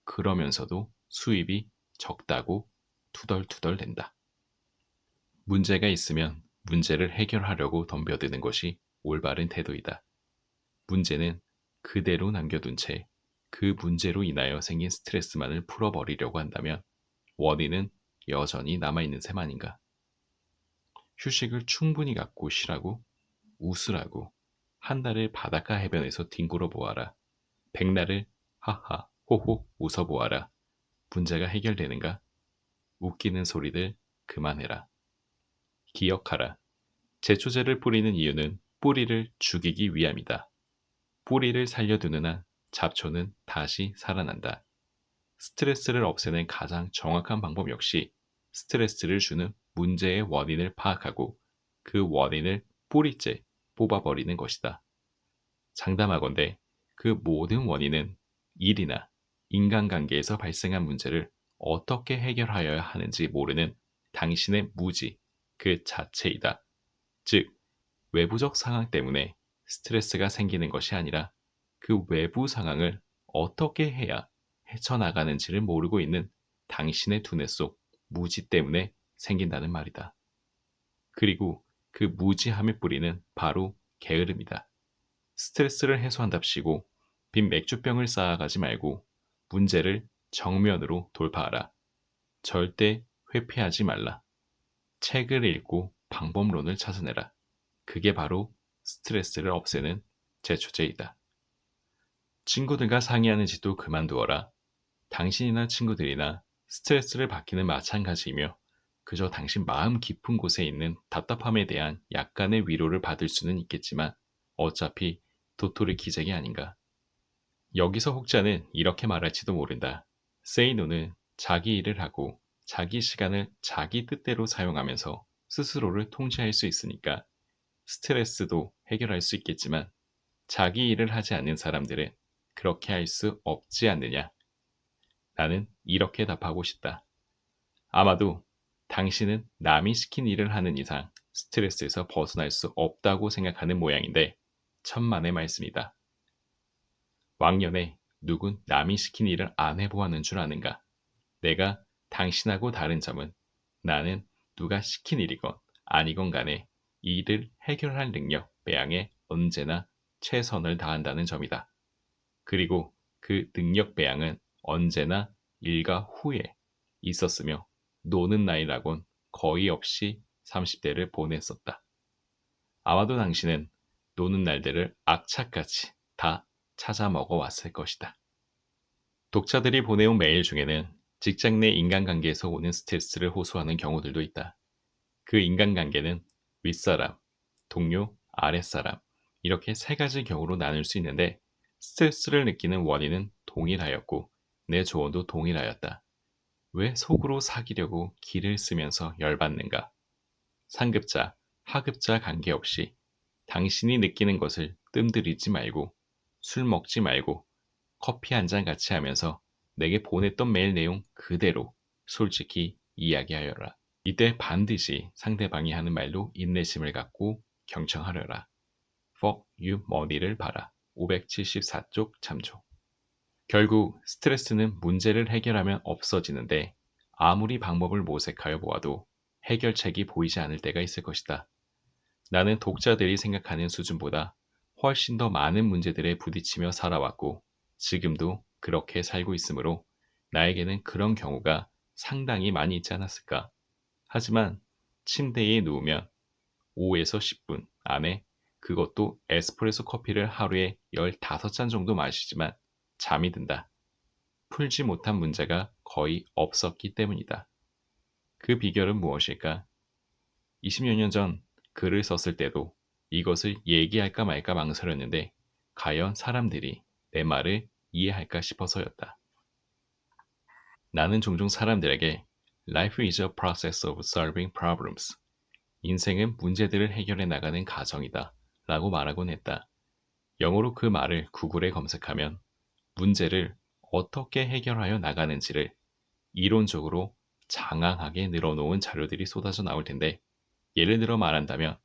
Speaker 1: 그러면서도 수입이 적다고 투덜투덜 댄다. 문제가 있으면 문제를 해결하려고 덤벼드는 것이 올바른 태도이다. 문제는 그대로 남겨둔 채 그 문제로 인하여 생긴 스트레스만을 풀어버리려고 한다면 원인은 여전히 남아있는 셈 아닌가. 휴식을 충분히 갖고 쉬라고, 웃으라고, 한 달을 바닷가 해변에서 뒹굴어 보아라. 백날을 하하, 호호 웃어보아라. 문제가 해결되는가? 웃기는 소리들 그만해라. 기억하라. 제초제를 뿌리는 이유는 뿌리를 죽이기 위함이다. 뿌리를 살려두는 한 잡초는 다시 살아난다. 스트레스를 없애는 가장 정확한 방법 역시 스트레스를 주는 문제의 원인을 파악하고 그 원인을 뿌리째 뽑아버리는 것이다. 장담하건대 그 모든 원인은 일이나 인간관계에서 발생한 문제를 어떻게 해결하여야 하는지 모르는 당신의 무지 그 자체이다. 즉, 외부적 상황 때문에 스트레스가 생기는 것이 아니라 그 외부 상황을 어떻게 해야 헤쳐나가는지를 모르고 있는 당신의 두뇌 속 무지 때문에 생긴다는 말이다. 그리고 그 무지함의 뿌리는 바로 게으름이다. 스트레스를 해소한답시고 빈 맥주병을 쌓아가지 말고 문제를 정면으로 돌파하라. 절대 회피하지 말라. 책을 읽고 방법론을 찾아내라. 그게 바로 스트레스를 없애는 제초제이다. 친구들과 상의하는지도 그만두어라. 당신이나 친구들이나 스트레스를 받기는 마찬가지이며 그저 당신 마음 깊은 곳에 있는 답답함에 대한 약간의 위로를 받을 수는 있겠지만 어차피 도토리 키재기 아닌가. 여기서 혹자는 이렇게 말할지도 모른다. Say No는 자기 일을 하고 자기 시간을 자기 뜻대로 사용하면서 스스로를 통제할 수 있으니까 스트레스도 해결할 수 있겠지만 자기 일을 하지 않는 사람들은 그렇게 할 수 없지 않느냐. 나는 이렇게 답하고 싶다. 아마도 당신은 남이 시킨 일을 하는 이상 스트레스에서 벗어날 수 없다고 생각하는 모양인데 천만의 말씀이다. 왕년에 누군 남이 시킨 일을 안 해보았는 줄 아는가? 내가 당신하고 다른 점은 나는 누가 시킨 일이건 아니건 간에 이 일을 해결할 능력, 배양에 언제나 최선을 다한다는 점이다. 그리고 그 능력 배양은 언제나 일과 후에 있었으며 노는 나이라곤 거의 없이 30대를 보냈었다. 아마도 당신은 노는 날들을 악착같이 다 찾아 먹어왔을 것이다. 독자들이 보내온 메일 중에는 직장 내 인간관계에서 오는 스트레스를 호소하는 경우들도 있다. 그 인간관계는 윗사람, 동료, 아랫사람 이렇게 세 가지 경우로 나눌 수 있는데 스트레스를 느끼는 원인은 동일하였고 내 조언도 동일하였다. 왜 속으로 사귀려고 기를 쓰면서 열받는가? 상급자, 하급자 관계없이 당신이 느끼는 것을 뜸들이지 말고 술 먹지 말고 커피 한 잔 같이 하면서 내게 보냈던 메일 내용 그대로 솔직히 이야기하여라. 이때 반드시 상대방이 하는 말로 인내심을 갖고 경청하려라. Fuck you money를 봐라. 574쪽 참조. 결국 스트레스는 문제를 해결하면 없어지는데 아무리 방법을 모색하여 보아도 해결책이 보이지 않을 때가 있을 것이다. 나는 독자들이 생각하는 수준보다 훨씬 더 많은 문제들에 부딪히며 살아왔고 지금도 그렇게 살고 있으므로 나에게는 그런 경우가 상당히 많이 있지 않았을까. 하지만 침대에 누우면 5에서 10분 안에 그것도 에스프레소 커피를 하루에 15잔 정도 마시지만 잠이 든다. 풀지 못한 문제가 거의 없었기 때문이다. 그 비결은 무엇일까? 20여 년 전 글을 썼을 때도 이것을 얘기할까 말까 망설였는데 과연 사람들이 내 말을 이해할까 싶어서였다. 나는 종종 사람들에게 Life is a process of solving problems. 인생은 문제들을 해결해 나가는 과정이다. 라고 말하곤 했다. 영어로 그 말을 구글에 검색하면 문제를 어떻게 해결하여 나가는지를 이론적으로 장황하게 늘어놓은 자료들이 쏟아져 나올 텐데 예를 들어 말한다면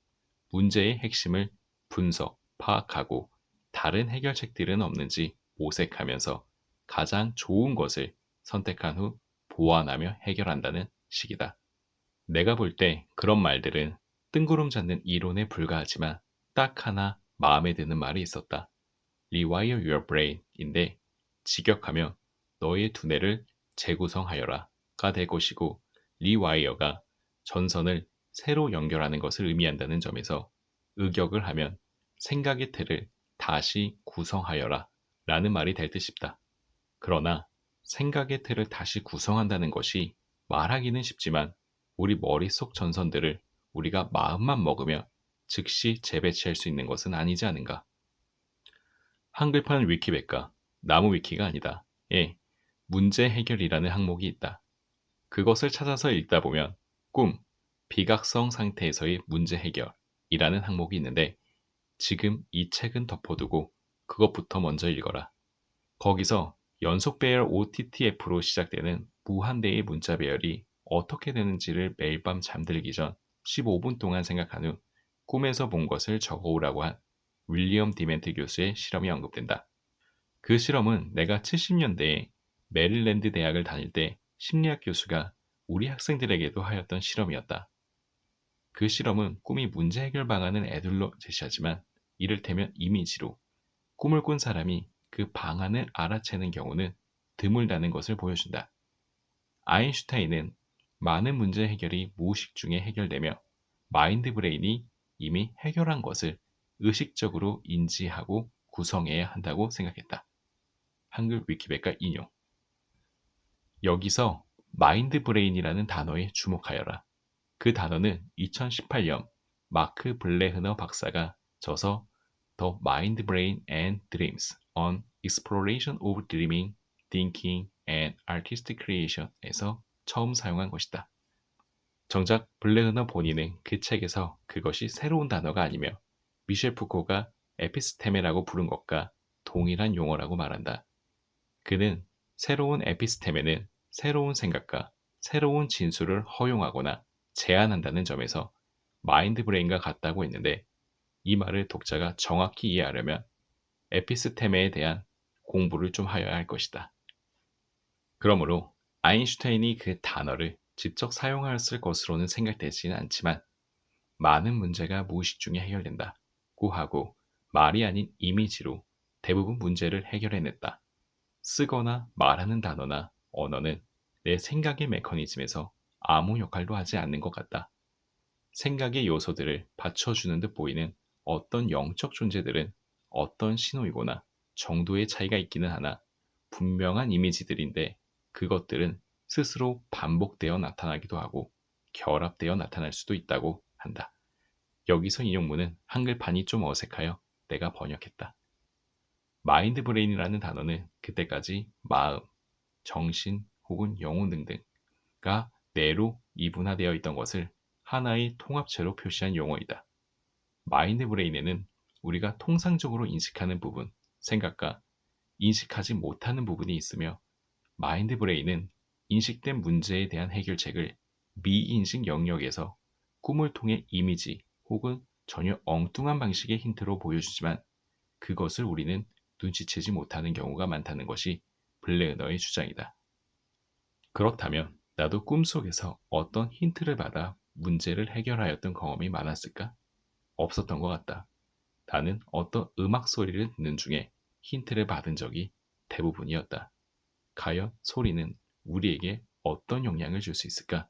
Speaker 1: 문제의 핵심을 분석, 파악하고 다른 해결책들은 없는지 모색하면서 가장 좋은 것을 선택한 후 보완하며 해결한다는 식이다. 내가 볼 때 그런 말들은 뜬구름 잡는 이론에 불과하지만 딱 하나 마음에 드는 말이 있었다. Rewire your brain인데 직역하면 너의 두뇌를 재구성하여라가 될 것이고 Rewire가 전선을 새로 연결하는 것을 의미한다는 점에서 의격을 하면 생각의 틀을 다시 구성하여라 라는 말이 될 듯 싶다. 그러나 생각의 틀을 다시 구성한다는 것이 말하기는 쉽지만 우리 머릿속 전선들을 우리가 마음만 먹으며 즉시 재배치할 수 있는 것은 아니지 않은가. 한글판 위키백과 나무 위키가 아니다. 예, 문제 해결이라는 항목이 있다. 그것을 찾아서 읽다 보면 꿈, 비각성 상태에서의 문제 해결이라는 항목이 있는데 지금 이 책은 덮어두고 그것부터 먼저 읽어라. 거기서 연속 배열 OTTF로 시작되는 무한대의 문자 배열이 어떻게 되는지를 매일 밤 잠들기 전 15분 동안 생각한 후 꿈에서 본 것을 적어오라고 한 윌리엄 디멘트 교수의 실험이 언급된다. 그 실험은 내가 70년대에 메릴랜드 대학을 다닐 때 심리학 교수가 우리 학생들에게도 하였던 실험이었다. 그 실험은 꿈이 문제 해결 방안을 애들로 제시하지만 이를테면 이미지로 꿈을 꾼 사람이 그 방안을 알아채는 경우는 드물다는 것을 보여준다. 아인슈타인은 많은 문제 해결이 무의식 중에 해결되며 마인드 브레인이 이미 해결한 것을 의식적으로 인지하고 구성해야 한다고 생각했다. 한글 위키백과 인용. 여기서 마인드 브레인이라는 단어에 주목하여라. 그 단어는 2018년 마크 블레흐너 박사가 저서 The Mind, Brain and Dreams on Exploration of Dreaming, Thinking and Artistic Creation에서 처음 사용한 것이다. 정작 블레흐너 본인은 그 책에서 그것이 새로운 단어가 아니며 미셸 푸코가 에피스테메라고 부른 것과 동일한 용어라고 말한다. 그는 새로운 에피스테메는 새로운 생각과 새로운 진술을 허용하거나 제한한다는 점에서 마인드 브레인과 같다고 했는데 이 말을 독자가 정확히 이해하려면 에피스테메에 대한 공부를 좀 하여야 할 것이다. 그러므로 아인슈타인이 그 단어를 직접 사용하였을 것으로는 생각되지는 않지만 많은 문제가 무의식 중에 해결된다고 하고 말이 아닌 이미지로 대부분 문제를 해결해냈다. 쓰거나 말하는 단어나 언어는 내 생각의 메커니즘에서 아무 역할도 하지 않는 것 같다. 생각의 요소들을 받쳐주는 듯 보이는 어떤 영적 존재들은 어떤 신호이거나 정도의 차이가 있기는 하나 분명한 이미지들인데 그것들은 스스로 반복되어 나타나기도 하고 결합되어 나타날 수도 있다고 한다. 여기서 인용문은 한글판이 좀 어색하여 내가 번역했다. 마인드 브레인이라는 단어는 그때까지 마음, 정신 혹은 영혼 등등가 뇌로 이분화되어 있던 것을 하나의 통합체로 표시한 용어이다. 마인드 브레인에는 우리가 통상적으로 인식하는 부분, 생각과 인식하지 못하는 부분이 있으며 마인드 브레인은 인식된 문제에 대한 해결책을 미인식 영역에서 꿈을 통해 이미지 혹은 전혀 엉뚱한 방식의 힌트로 보여주지만 그것을 우리는 눈치채지 못하는 경우가 많다는 것이 블레너의 주장이다. 그렇다면 나도 꿈속에서 어떤 힌트를 받아 문제를 해결하였던 경험이 많았을까? 없었던 것 같다. 나는 어떤 음악 소리를 듣는 중에 힌트를 받은 적이 대부분이었다. 과연 소리는 우리에게 어떤 영향을 줄 수 있을까?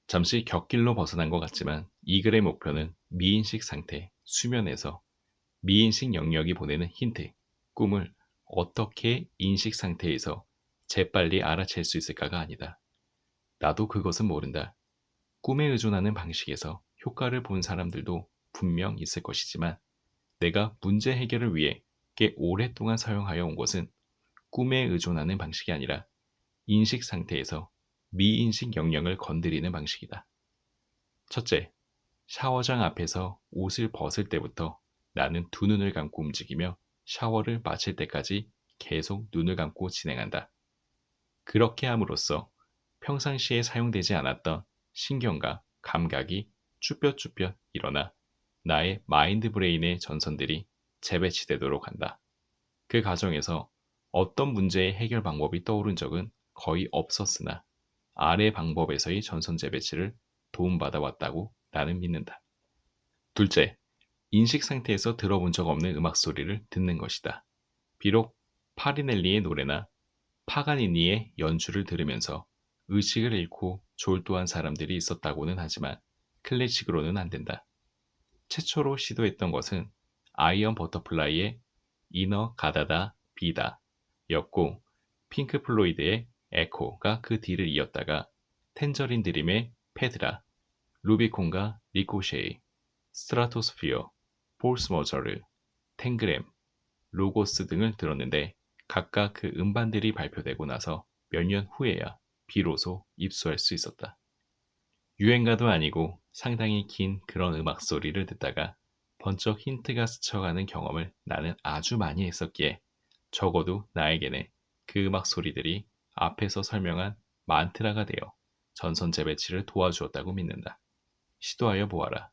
Speaker 1: 잠시 곁길로 벗어난 것 같지만 이 글의 목표는 미인식 상태, 수면에서 미인식 영역이 보내는 힌트, 꿈을 어떻게 인식 상태에서 재빨리 알아챌 수 있을까가 아니다. 나도 그것은 모른다. 꿈에 의존하는 방식에서 효과를 본 사람들도 분명 있을 것이지만 내가 문제 해결을 위해 꽤 오랫동안 사용하여 온 것은 꿈에 의존하는 방식이 아니라 인식 상태에서 미인식 영역을 건드리는 방식이다. 첫째, 샤워장 앞에서 옷을 벗을 때부터 나는 두 눈을 감고 움직이며 샤워를 마칠 때까지 계속 눈을 감고 진행한다. 그렇게 함으로써 평상시에 사용되지 않았던 신경과 감각이 쭈뼛쭈뼛 일어나 나의 마인드 브레인의 전선들이 재배치되도록 한다. 그 과정에서 어떤 문제의 해결 방법이 떠오른 적은 거의 없었으나 아래 방법에서의 전선 재배치를 도움받아 왔다고 나는 믿는다. 둘째, 인식 상태에서 들어본 적 없는 음악 소리를 듣는 것이다. 비록 파리넬리의 노래나 파가니니의 연주를 들으면서 의식을 잃고 졸도한 사람들이 있었다고는 하지만 클래식으로는 안 된다. 최초로 시도했던 것은 아이언 버터플라이의 이너 가다다 비다 였고 핑크 플로이드의 에코가 그 뒤를 이었다가 텐저린 드림의 페드라, 루비콘과 리코쉐이, 스트라토스피어, 폴스 머저르, 탱그램, 로고스 등을 들었는데 각각 그 음반들이 발표되고 나서 몇 년 후에야 비로소 입수할 수 있었다. 유행가도 아니고 상당히 긴 그런 음악 소리를 듣다가 번쩍 힌트가 스쳐가는 경험을 나는 아주 많이 했었기에 적어도 나에게는 그 음악 소리들이 앞에서 설명한 만트라가 되어 전선 재배치를 도와주었다고 믿는다. 시도하여 보아라.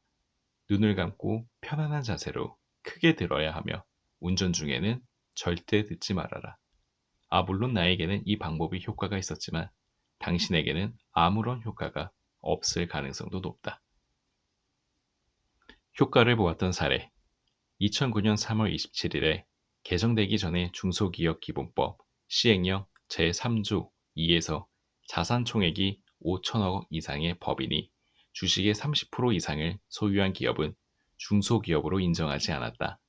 Speaker 1: 눈을 감고 편안한 자세로 크게 들어야 하며 운전 중에는 절대 듣지 말아라. 물론 나에게는 이 방법이 효과가 있었지만 당신에게는 아무런 효과가 없을 가능성도 높다. 효과를 보았던 사례. 2009년 3월 27일에 개정되기 전에 중소기업기본법 시행령 제3조 2에서 자산총액이 5천억 이상의 법인이 주식의 30% 이상을 소유한 기업은 중소기업으로 인정하지 않았다.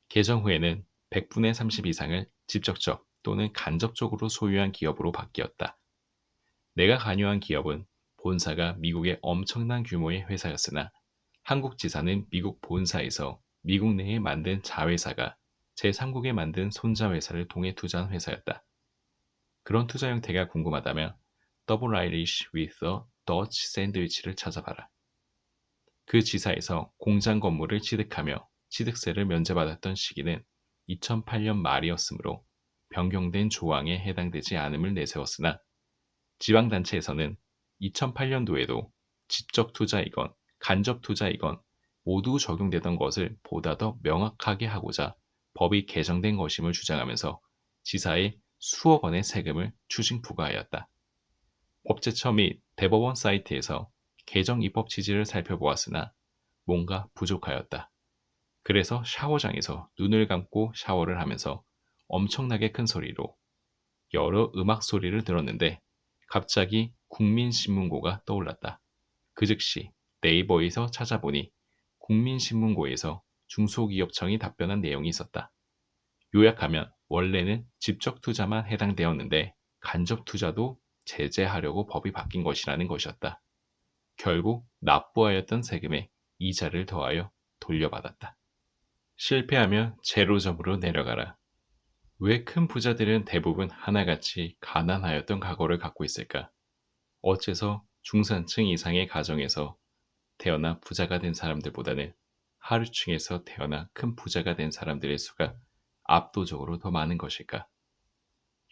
Speaker 1: 개정 후에는 100분의 30 이상을 직접적 또는 간접적으로 소유한 기업으로 바뀌었다. 내가 관여한 기업은 본사가 미국의 엄청난 규모의 회사였으나 한국 지사는 미국 본사에서 미국 내에 만든 자회사가 제3국에 만든 손자회사를 통해 투자한 회사였다. 그런 투자 형태가 궁금하다면 Double Irish with a Dutch Sandwich를 찾아봐라. 그 지사에서 공장 건물을 취득하며 취득세를 면제받았던 시기는 2008년 말이었으므로 변경된 조항에 해당되지 않음을 내세웠으나 지방단체에서는 2008년도에도 직접 투자이건 간접 투자이건 모두 적용되던 것을 보다 더 명확하게 하고자 법이 개정된 것임을 주장하면서 지사에 수억 원의 세금을 추징 부과하였다. 법제처 및 대법원 사이트에서 개정 입법 취지를 살펴보았으나 뭔가 부족하였다. 그래서 샤워장에서 눈을 감고 샤워를 하면서 엄청나게 큰 소리로 여러 음악 소리를 들었는데 갑자기 국민신문고가 떠올랐다. 그 즉시 네이버에서 찾아보니 국민신문고에서 중소기업청이 답변한 내용이 있었다. 요약하면 원래는 직접 투자만 해당되었는데 간접 투자도 제재하려고 법이 바뀐 것이라는 것이었다. 결국 납부하였던 세금에 이자를 더하여 돌려받았다. 실패하면 제로점으로 내려가라. 왜 큰 부자들은 대부분 하나같이 가난하였던 과거를 갖고 있을까? 어째서 중산층 이상의 가정에서 태어나 부자가 된 사람들보다는 하류층에서 태어나 큰 부자가 된 사람들의 수가 압도적으로 더 많은 것일까?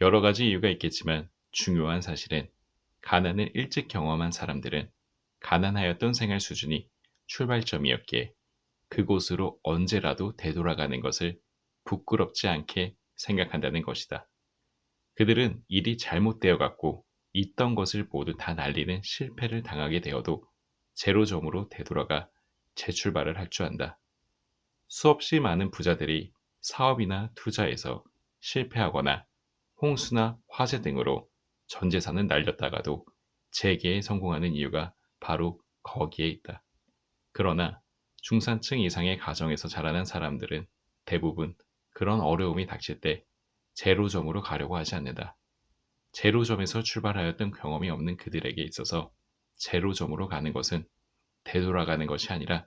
Speaker 1: 여러 가지 이유가 있겠지만 중요한 사실은 가난을 일찍 경험한 사람들은 가난하였던 생활 수준이 출발점이었기에 그곳으로 언제라도 되돌아가는 것을 부끄럽지 않게 생각한다는 것이다. 그들은 일이 잘못되어 갔고 있던 것을 모두 다 날리는 실패를 당하게 되어도 제로점으로 되돌아가 재출발을 할 줄 안다. 수없이 많은 부자들이 사업이나 투자에서 실패하거나 홍수나 화재 등으로 전 재산을 날렸다가도 재개에 성공하는 이유가 바로 거기에 있다. 그러나 중산층 이상의 가정에서 자라난 사람들은 대부분 그런 어려움이 닥칠 때 제로점으로 가려고 하지 않는다. 제로점에서 출발하였던 경험이 없는 그들에게 있어서 제로점으로 가는 것은 되돌아가는 것이 아니라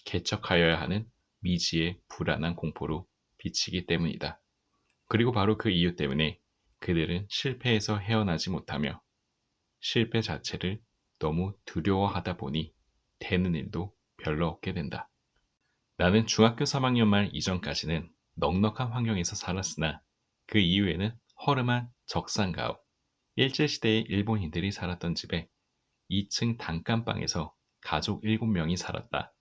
Speaker 1: 개척하여야 하는 미지의 불안한 공포로 비치기 때문이다. 그리고 바로 그 이유 때문에 그들은 실패에서 헤어나지 못하며 실패 자체를 너무 두려워하다 보니 되는 일도 별로 없게 된다. 나는 중학교 3학년 말 이전까지는 넉넉한 환경에서 살았으나 그 이후에는 허름한 적산가옥, 일제시대의 일본인들이 살았던 집에 2층 단칸방에서 가족 7명이 살았다.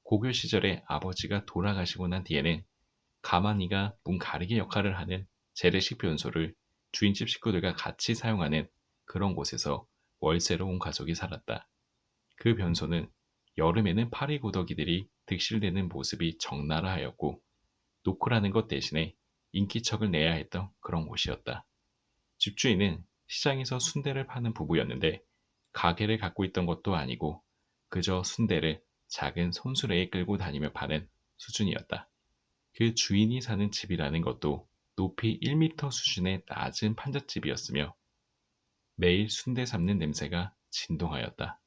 Speaker 1: 고교 시절에 아버지가 돌아가시고 난 뒤에는 가만히가 문 가리개 역할을 하는 재래식 변소를 주인집 식구들과 같이 사용하는 그런 곳에서 월세로 온 가족이 살았다. 그 변소는 여름에는 파리고더기들이 득실대는 모습이 적나라하였고 노크라는 것 대신에 인기척을 내야 했던 그런 곳이었다. 집주인은 시장에서 순대를 파는 부부였는데 가게를 갖고 있던 것도 아니고 그저 순대를 작은 손수레에 끌고 다니며 파는 수준이었다. 그 주인이 사는 집이라는 것도 높이 1m 수준의 낮은 판잣집이었으며 매일 순대 삶는 냄새가 진동하였다.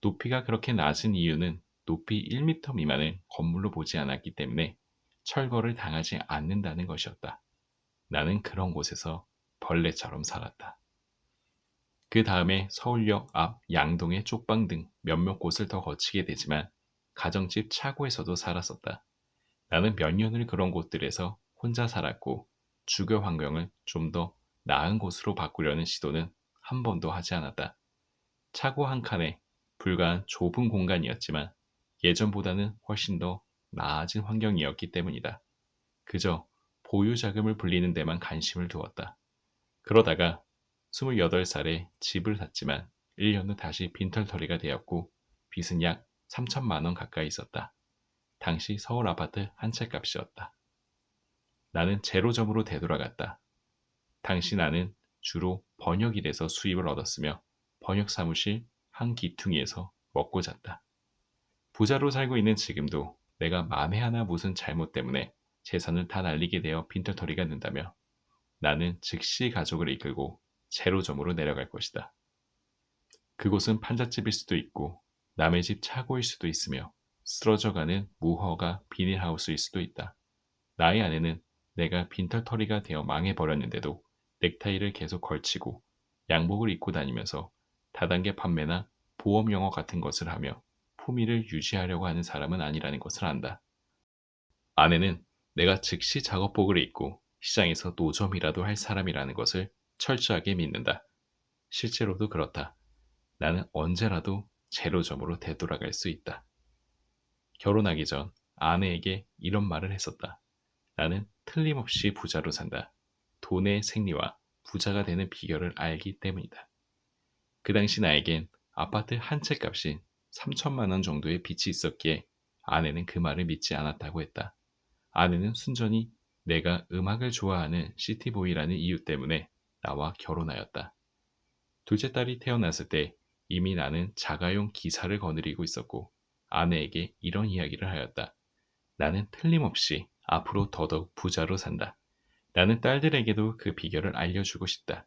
Speaker 1: 높이가 그렇게 낮은 이유는 높이 1m 미만을 건물로 보지 않았기 때문에 철거를 당하지 않는다는 것이었다. 나는 그런 곳에서 벌레처럼 살았다. 그 다음에 서울역 앞 양동의 쪽방 등 몇몇 곳을 더 거치게 되지만 가정집 차고에서도 살았었다. 나는 몇 년을 그런 곳들에서 혼자 살았고 주거 환경을 좀 더 나은 곳으로 바꾸려는 시도는 한 번도 하지 않았다. 차고 한 칸에 불과한 좁은 공간이었지만 예전보다는 훨씬 더 나아진 환경이었기 때문이다. 그저 보유자금을 불리는 데만 관심을 두었다. 그러다가 28살에 집을 샀지만 1년 후 다시 빈털터리가 되었고 빚은 약 3천만 원 가까이 있었다. 당시 서울 아파트 한 채 값이었다. 나는 제로점으로 되돌아갔다. 당시 나는 주로 번역 일에서 수입을 얻었으며 번역 사무실 한 기퉁이에서 먹고 잤다. 부자로 살고 있는 지금도 내가 만에 하나 무슨 잘못 때문에 재산을 다 날리게 되어 빈털터리가 된다며 나는 즉시 가족을 이끌고 제로점으로 내려갈 것이다. 그곳은 판잣집일 수도 있고 남의 집 차고일 수도 있으며 쓰러져가는 무허가 비닐하우스일 수도 있다. 나의 아내는 내가 빈털터리가 되어 망해버렸는데도 넥타이를 계속 걸치고 양복을 입고 다니면서 다단계 판매나 보험 영어 같은 것을 하며 품위를 유지하려고 하는 사람은 아니라는 것을 안다. 아내는 내가 즉시 작업복을 입고 시장에서 노점이라도 할 사람이라는 것을 철저하게 믿는다. 실제로도 그렇다. 나는 언제라도 제로점으로 되돌아갈 수 있다. 결혼하기 전 아내에게 이런 말을 했었다. 나는 틀림없이 부자로 산다. 돈의 생리와 부자가 되는 비결을 알기 때문이다. 그 당시 나에겐 아파트 한 채 값이 3천만 원 정도의 빚이 있었기에 아내는 그 말을 믿지 않았다고 했다. 아내는 순전히 내가 음악을 좋아하는 시티보이라는 이유 때문에 나와 결혼하였다. 둘째 딸이 태어났을 때 이미 나는 자가용 기사를 거느리고 있었고 아내에게 이런 이야기를 하였다. 나는 틀림없이 앞으로 더더욱 부자로 산다. 나는 딸들에게도 그 비결을 알려주고 싶다.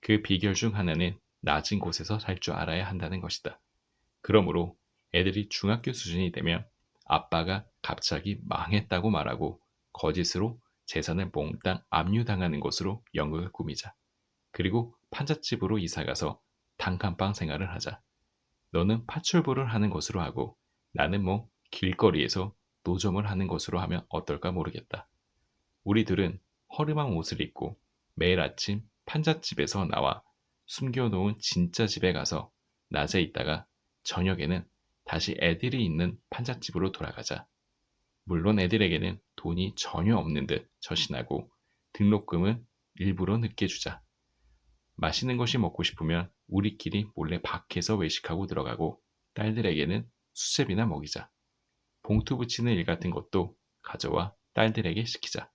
Speaker 1: 그 비결 중 하나는 낮은 곳에서 살 줄 알아야 한다는 것이다. 그러므로 애들이 중학교 수준이 되면 아빠가 갑자기 망했다고 말하고 거짓으로 재산을 몽땅 압류당하는 것으로 연극을 꾸미자. 그리고 판잣집으로 이사가서 단칸방 생활을 하자. 너는 파출부를 하는 것으로 하고 나는 뭐 길거리에서 노점을 하는 것으로 하면 어떨까 모르겠다. 우리 둘은 허름한 옷을 입고 매일 아침 판잣집에서 나와 숨겨놓은 진짜 집에 가서 낮에 있다가 저녁에는 다시 애들이 있는 판잣집으로 돌아가자. 물론 애들에게는 돈이 전혀 없는 듯 처신하고 등록금은 일부러 늦게 주자. 맛있는 것이 먹고 싶으면 우리끼리 몰래 밖에서 외식하고 들어가고 딸들에게는 수제비나 먹이자. 봉투 붙이는 일 같은 것도 가져와 딸들에게 시키자.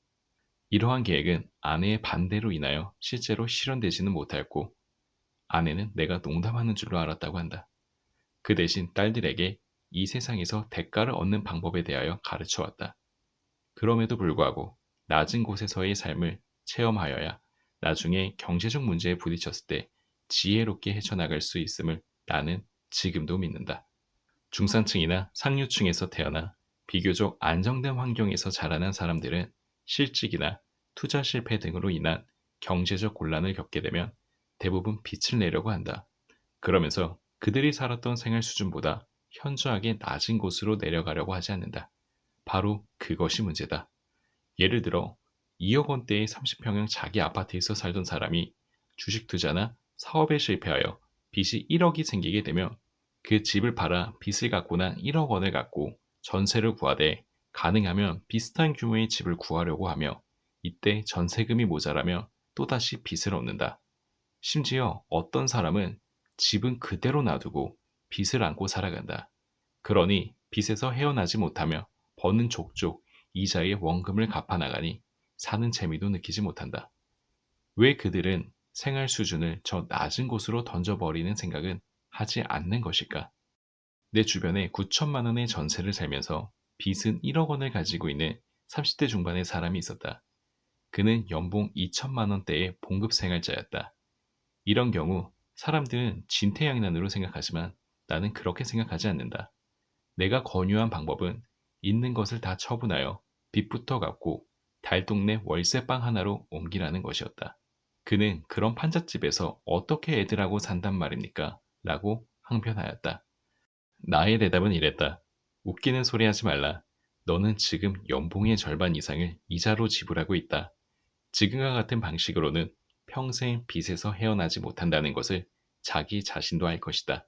Speaker 1: 이러한 계획은 아내의 반대로 인하여 실제로 실현되지는 못하였고 아내는 내가 농담하는 줄로 알았다고 한다. 그 대신 딸들에게 이 세상에서 대가를 얻는 방법에 대하여 가르쳐 왔다. 그럼에도 불구하고 낮은 곳에서의 삶을 체험하여야 나중에 경제적 문제에 부딪혔을 때 지혜롭게 헤쳐나갈 수 있음을 나는 지금도 믿는다. 중산층이나 상류층에서 태어나 비교적 안정된 환경에서 자라난 사람들은 실직이나 투자 실패 등으로 인한 경제적 곤란을 겪게 되면 대부분 빚을 내려고 한다. 그러면서 그들이 살았던 생활 수준보다 현저하게 낮은 곳으로 내려가려고 하지 않는다. 바로 그것이 문제다. 예를 들어 2억 원대의 30평형 자기 아파트에서 살던 사람이 주식 투자나 사업에 실패하여 빚이 1억이 생기게 되면 그 집을 팔아 빚을 갚고 난 1억 원을 갖고 전세를 구하되 가능하면 비슷한 규모의 집을 구하려고 하며 이때 전세금이 모자라며 또다시 빚을 얻는다. 심지어 어떤 사람은 집은 그대로 놔두고 빚을 안고 살아간다. 그러니 빚에서 헤어나지 못하며 버는 족족 이자의 원금을 갚아나가니 사는 재미도 느끼지 못한다. 왜 그들은 생활 수준을 저 낮은 곳으로 던져버리는 생각은 하지 않는 것일까? 내 주변에 9천만 원의 전세를 살면서 빚은 1억 원을 가지고 있는 30대 중반의 사람이 있었다. 그는 연봉 2천만 원대의 봉급 생활자였다. 이런 경우 사람들은 진퇴양난으로 생각하지만 나는 그렇게 생각하지 않는다. 내가 권유한 방법은 있는 것을 다 처분하여 빚부터 갚고 달동네 월세방 하나로 옮기라는 것이었다. 그는 그런 판잣집에서 어떻게 애들하고 산단 말입니까? 라고 항변하였다. 나의 대답은 이랬다. 웃기는 소리 하지 말라. 너는 지금 연봉의 절반 이상을 이자로 지불하고 있다. 지금과 같은 방식으로는 평생 빚에서 헤어나지 못한다는 것을 자기 자신도 알 것이다.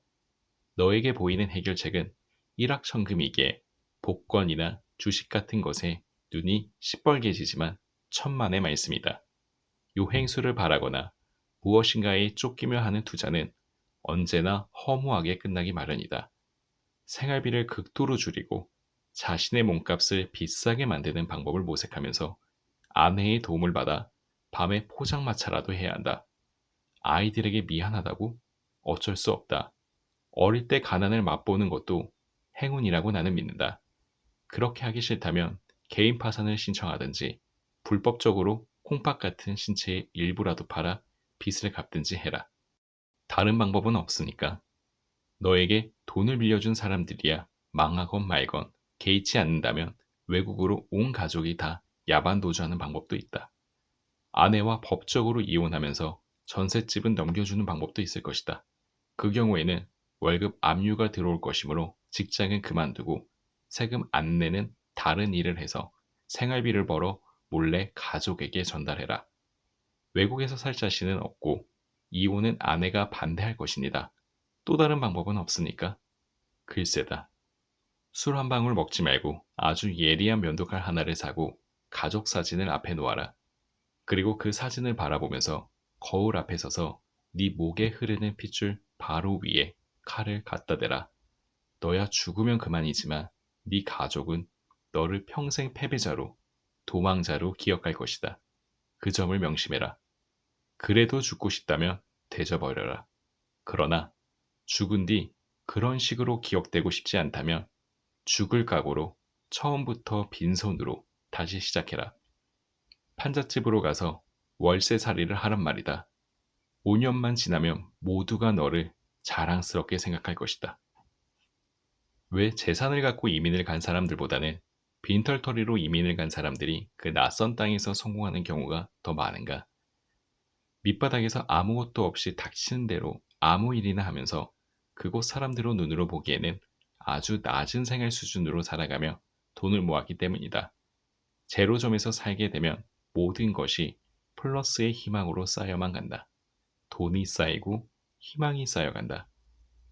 Speaker 1: 너에게 보이는 해결책은 일확천금이기에 복권이나 주식 같은 것에 눈이 시뻘개지지만 천만의 말씀이다. 요행수를 바라거나 무엇인가에 쫓기며 하는 투자는 언제나 허무하게 끝나기 마련이다. 생활비를 극도로 줄이고 자신의 몸값을 비싸게 만드는 방법을 모색하면서 아내의 도움을 받아 밤에 포장마차라도 해야 한다. 아이들에게 미안하다고? 어쩔 수 없다. 어릴 때 가난을 맛보는 것도 행운이라고 나는 믿는다. 그렇게 하기 싫다면 개인 파산을 신청하든지 불법적으로 콩팥 같은 신체의 일부라도 팔아 빚을 갚든지 해라. 다른 방법은 없으니까. 너에게 돈을 빌려준 사람들이야 망하건 말건 개의치 않는다면 외국으로 온 가족이 다 야반 도주하는 방법도 있다. 아내와 법적으로 이혼하면서 전셋집은 넘겨주는 방법도 있을 것이다. 그 경우에는 월급 압류가 들어올 것이므로 직장은 그만두고 세금 안 내는 다른 일을 해서 생활비를 벌어 몰래 가족에게 전달해라. 외국에서 살 자신은 없고 이혼은 아내가 반대할 것입니다. 또 다른 방법은 없으니까? 글쎄다. 술 한 방울 먹지 말고 아주 예리한 면도칼 하나를 사고 가족 사진을 앞에 놓아라. 그리고 그 사진을 바라보면서 거울 앞에 서서 네 목에 흐르는 핏줄 바로 위에 칼을 갖다 대라. 너야 죽으면 그만이지만 네 가족은 너를 평생 패배자로, 도망자로 기억할 것이다. 그 점을 명심해라. 그래도 죽고 싶다면 대져버려라. 그러나 죽은 뒤 그런 식으로 기억되고 싶지 않다면 죽을 각오로 처음부터 빈손으로 다시 시작해라. 판잣집으로 가서 월세살이를 하란 말이다. 5년만 지나면 모두가 너를 자랑스럽게 생각할 것이다. 왜 재산을 갖고 이민을 간 사람들보다는 빈털터리로 이민을 간 사람들이 그 낯선 땅에서 성공하는 경우가 더 많은가? 밑바닥에서 아무것도 없이 닥치는 대로 아무 일이나 하면서 그곳 사람들의 눈으로 보기에는 아주 낮은 생활 수준으로 살아가며 돈을 모았기 때문이다. 제로점에서 살게 되면 모든 것이 플러스의 희망으로 쌓여만 간다. 돈이 쌓이고 희망이 쌓여간다.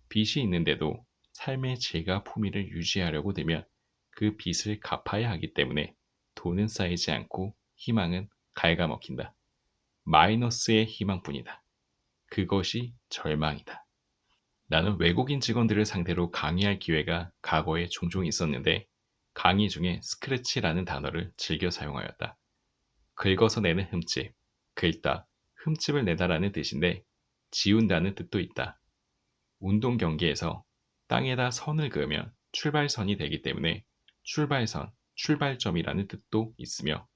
Speaker 1: 빚이 있는데도 삶의 질과 품위를 유지하려고 되면 그 빚을 갚아야 하기 때문에 돈은 쌓이지 않고 희망은 갉아먹힌다. 마이너스의 희망뿐이다. 그것이 절망이다. 나는 외국인 직원들을 상대로 강의할 기회가 과거에 종종 있었는데 강의 중에 스크래치라는 단어를 즐겨 사용하였다. 긁어서 내는 흠집, 긁다, 흠집을 내다라는 뜻인데 지운다는 뜻도 있다. 운동 경기에서 땅에다 선을 그으면 출발선이 되기 때문에 출발선, 출발점이라는 뜻도 있으며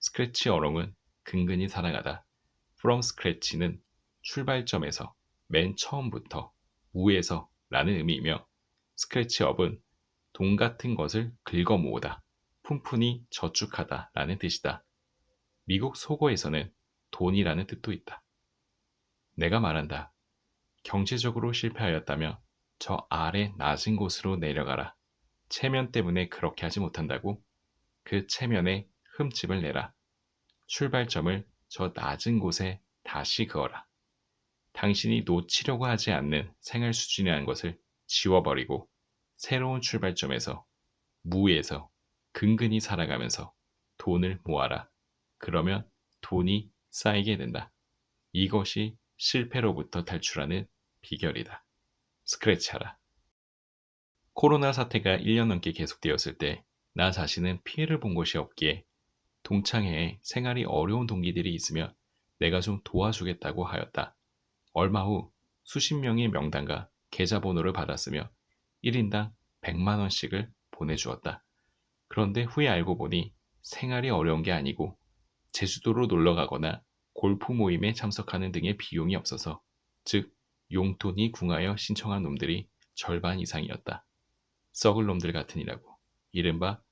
Speaker 1: 스크래치 어롱은 근근히 살아가다. from scratch는 출발점에서 맨 처음부터 무에서 라는 의미이며 스크래치 업은 돈 같은 것을 긁어 모으다, 푼푼히 저축하다 라는 뜻이다. 미국 속어에서는 돈이라는 뜻도 있다. 내가 말한다. 경제적으로 실패하였다며 저 아래 낮은 곳으로 내려가라. 체면 때문에 그렇게 하지 못한다고? 그 체면에 흠집을 내라. 출발점을 저 낮은 곳에 다시 그어라. 당신이 놓치려고 하지 않는 생활 수준이라는 것을 지워버리고 새로운 출발점에서 무에서 근근히 살아가면서 돈을 모아라. 그러면 돈이 쌓이게 된다. 이것이 실패로부터 탈출하는 비결이다. 스크래치하라. 코로나 사태가 1년 넘게 계속되었을 때 나 자신은 피해를 본 것이 없기에 동창회에 생활이 어려운 동기들이 있으면 내가 좀 도와주겠다고 하였다. 얼마 후 수십 명의 명단과 계좌번호를 받았으며 1인당 100만 원씩을 보내주었다. 그런데 후에 알고 보니 생활이 어려운 게 아니고 제주도로 놀러 가거나 골프 모임에 참석하는 등의 비용이 없어서, 즉 용돈이 궁하여 신청한 놈들이 절반 이상이었다. 썩을 놈들 같으니라고. 이른바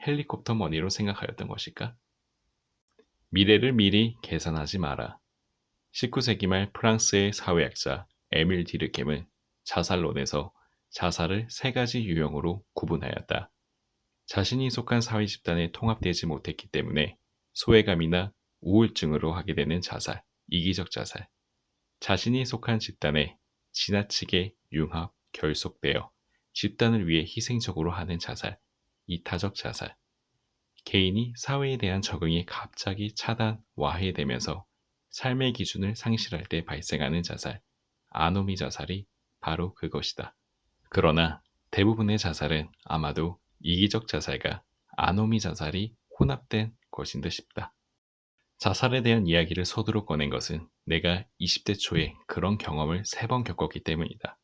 Speaker 1: 헬리콥터 머니로 생각하였던 것일까? 미래를 미리 계산하지 마라. 19세기 말 프랑스의 사회학자 에밀 디르켐은 자살론에서 자살을 세 가지 유형으로 구분하였다. 자신이 속한 사회 집단에 통합되지 못했기 때문에 소외감이나 우울증으로 하게 되는 자살, 이기적 자살. 자신이 속한 집단에 지나치게 융합, 결속되어 집단을 위해 희생적으로 하는 자살, 이타적 자살. 개인이 사회에 대한 적응이 갑자기 차단, 와해되면서 삶의 기준을 상실할 때 발생하는 자살, 아노미 자살이 바로 그것이다. 그러나 대부분의 자살은 아마도 이기적 자살과 아노미 자살이 혼합된 것인 듯 싶다. 자살에 대한 이야기를 서두로 꺼낸 것은 내가 20대 초에 그런 경험을 3번 겪었기 때문이다.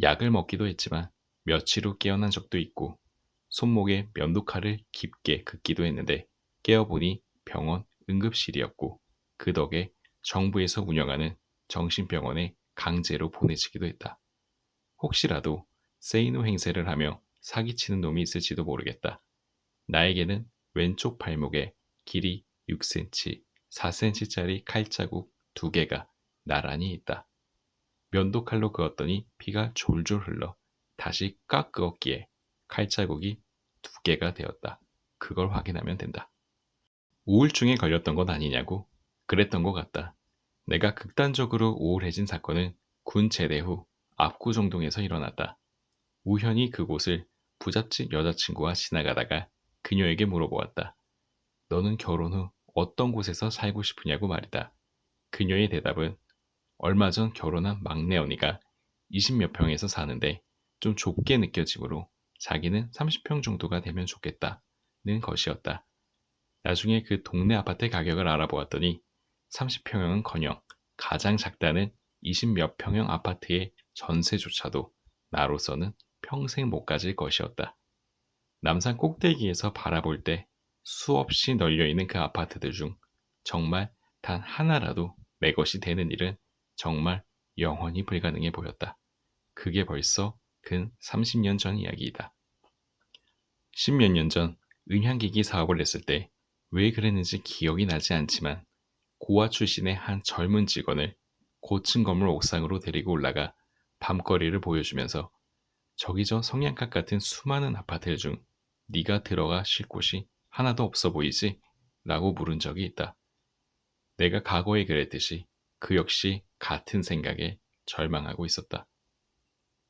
Speaker 1: 약을 먹기도 했지만 며칠 후 깨어난 적도 있고 손목에 면도칼을 깊게 긋기도 했는데 깨어보니 병원 응급실이었고 그 덕에 정부에서 운영하는 정신병원에 강제로 보내지기도 했다. 혹시라도 세이노 행세를 하며 사기치는 놈이 있을지도 모르겠다. 나에게는 왼쪽 발목에 길이 6cm, 4cm짜리 칼자국 2개가 나란히 있다. 면도칼로 그었더니 피가 졸졸 흘러 다시 꽉 그었기에 칼자국이 2개가 되었다. 그걸 확인하면 된다. 우울증에 걸렸던 건 아니냐고? 그랬던 것 같다. 내가 극단적으로 우울해진 사건은 군 제대 후 압구정동에서 일어났다. 우연히 그곳을 부잣집 여자친구와 지나가다가 그녀에게 물어보았다. 너는 결혼 후 어떤 곳에서 살고 싶으냐고 말이다. 그녀의 대답은 얼마 전 결혼한 막내 언니가 20몇 평에서 사는데 좀 좁게 느껴지므로 자기는 30평 정도가 되면 좋겠다는 것이었다. 나중에 그 동네 아파트 가격을 알아보았더니 30평형은커녕 가장 작다는 20몇 평형 아파트의 전세조차도 나로서는 평생 못 가질 것이었다. 남산 꼭대기에서 바라볼 때 수없이 널려있는 그 아파트들 중 정말 단 하나라도 내 것이 되는 일은 정말 영원히 불가능해 보였다. 그게 벌써 근 30년 전 이야기이다. 10몇 년 전 음향기기 사업을 했을 때 왜 그랬는지 기억이 나지 않지만 고아 출신의 한 젊은 직원을 고층 건물 옥상으로 데리고 올라가 밤거리를 보여주면서 저기 저 성냥갑 같은 수많은 아파트들 중 네가 들어가 쉴 곳이 하나도 없어 보이지? 라고 물은 적이 있다. 내가 과거에 그랬듯이 그 역시 같은 생각에 절망하고 있었다.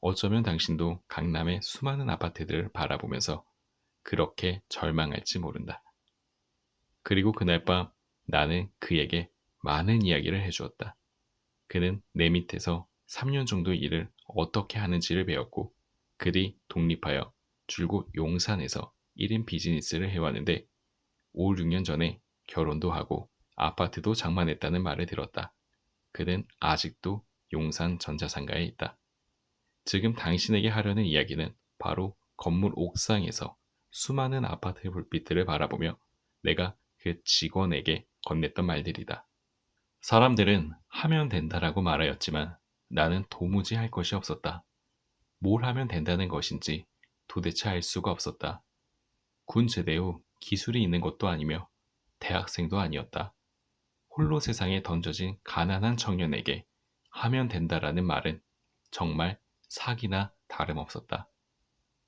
Speaker 1: 어쩌면 당신도 강남의 수많은 아파트들을 바라보면서 그렇게 절망할지 모른다. 그리고 그날 밤 나는 그에게 많은 이야기를 해주었다. 그는 내 밑에서 3년 정도 일을 어떻게 하는지를 배웠고 그리 독립하여 줄곧 용산에서 1인 비즈니스를 해왔는데 5, 6년 전에 결혼도 하고 아파트도 장만했다는 말을 들었다. 그는 아직도 용산 전자상가에 있다. 지금 당신에게 하려는 이야기는 바로 건물 옥상에서 수많은 아파트의 불빛들을 바라보며 내가 그 직원에게 건넸던 말들이다. 사람들은 하면 된다라고 말하였지만 나는 도무지 할 것이 없었다. 뭘 하면 된다는 것인지 도대체 알 수가 없었다. 군 제대 후 기술이 있는 것도 아니며 대학생도 아니었다. 홀로 세상에 던져진 가난한 청년에게 하면 된다라는 말은 정말 사기나 다름없었다.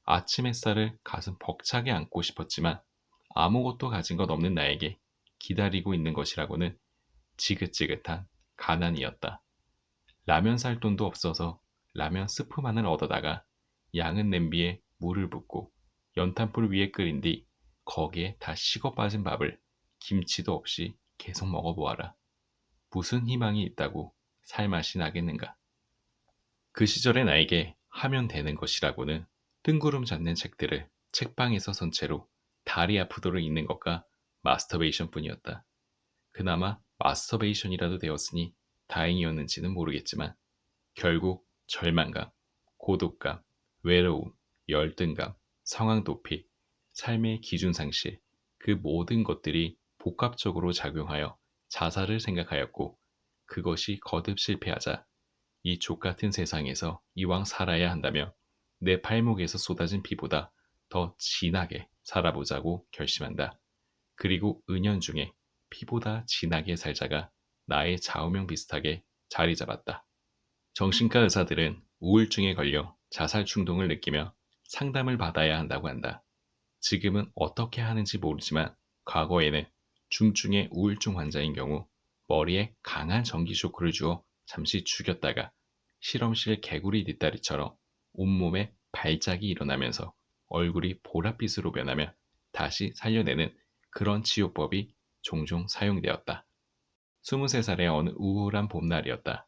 Speaker 1: 아침 햇살을 가슴 벅차게 안고 싶었지만 아무것도 가진 것 없는 나에게 기다리고 있는 것이라고는 지긋지긋한 가난이었다. 라면 살 돈도 없어서 라면 스프만을 얻어다가 양은 냄비에 물을 붓고 연탄불 위에 끓인 뒤 거기에 다 식어 빠진 밥을 김치도 없이 계속 먹어보아라. 무슨 희망이 있다고 살맛이 나겠는가. 그 시절의 나에게 하면 되는 것이라고는 뜬구름 잡는 책들을 책방에서 선 채로 다리 아프도록 읽는 것과 마스터베이션 뿐이었다. 그나마 마스터베이션이라도 되었으니 다행이었는지는 모르겠지만 결국 절망감, 고독감, 외로움, 열등감, 상황 도피, 삶의 기준 상실, 그 모든 것들이 복합적으로 작용하여 자살을 생각하였고 그것이 거듭 실패하자 이 족같은 세상에서 이왕 살아야 한다며 내 팔목에서 쏟아진 피보다 더 진하게 살아보자고 결심한다. 그리고 은연중에 피보다 진하게 살자가 나의 좌우명 비슷하게 자리 잡았다. 정신과 의사들은 우울증에 걸려 자살 충동을 느끼며 상담을 받아야 한다고 한다. 지금은 어떻게 하는지 모르지만 과거에는 중증의 우울증 환자인 경우 머리에 강한 전기 쇼크를 주어 잠시 죽였다가 실험실 개구리 뒷다리처럼 온몸에 발작이 일어나면서 얼굴이 보랏빛으로 변하며 다시 살려내는 그런 치료법이 종종 사용되었다. 23살의 어느 우울한 봄날이었다.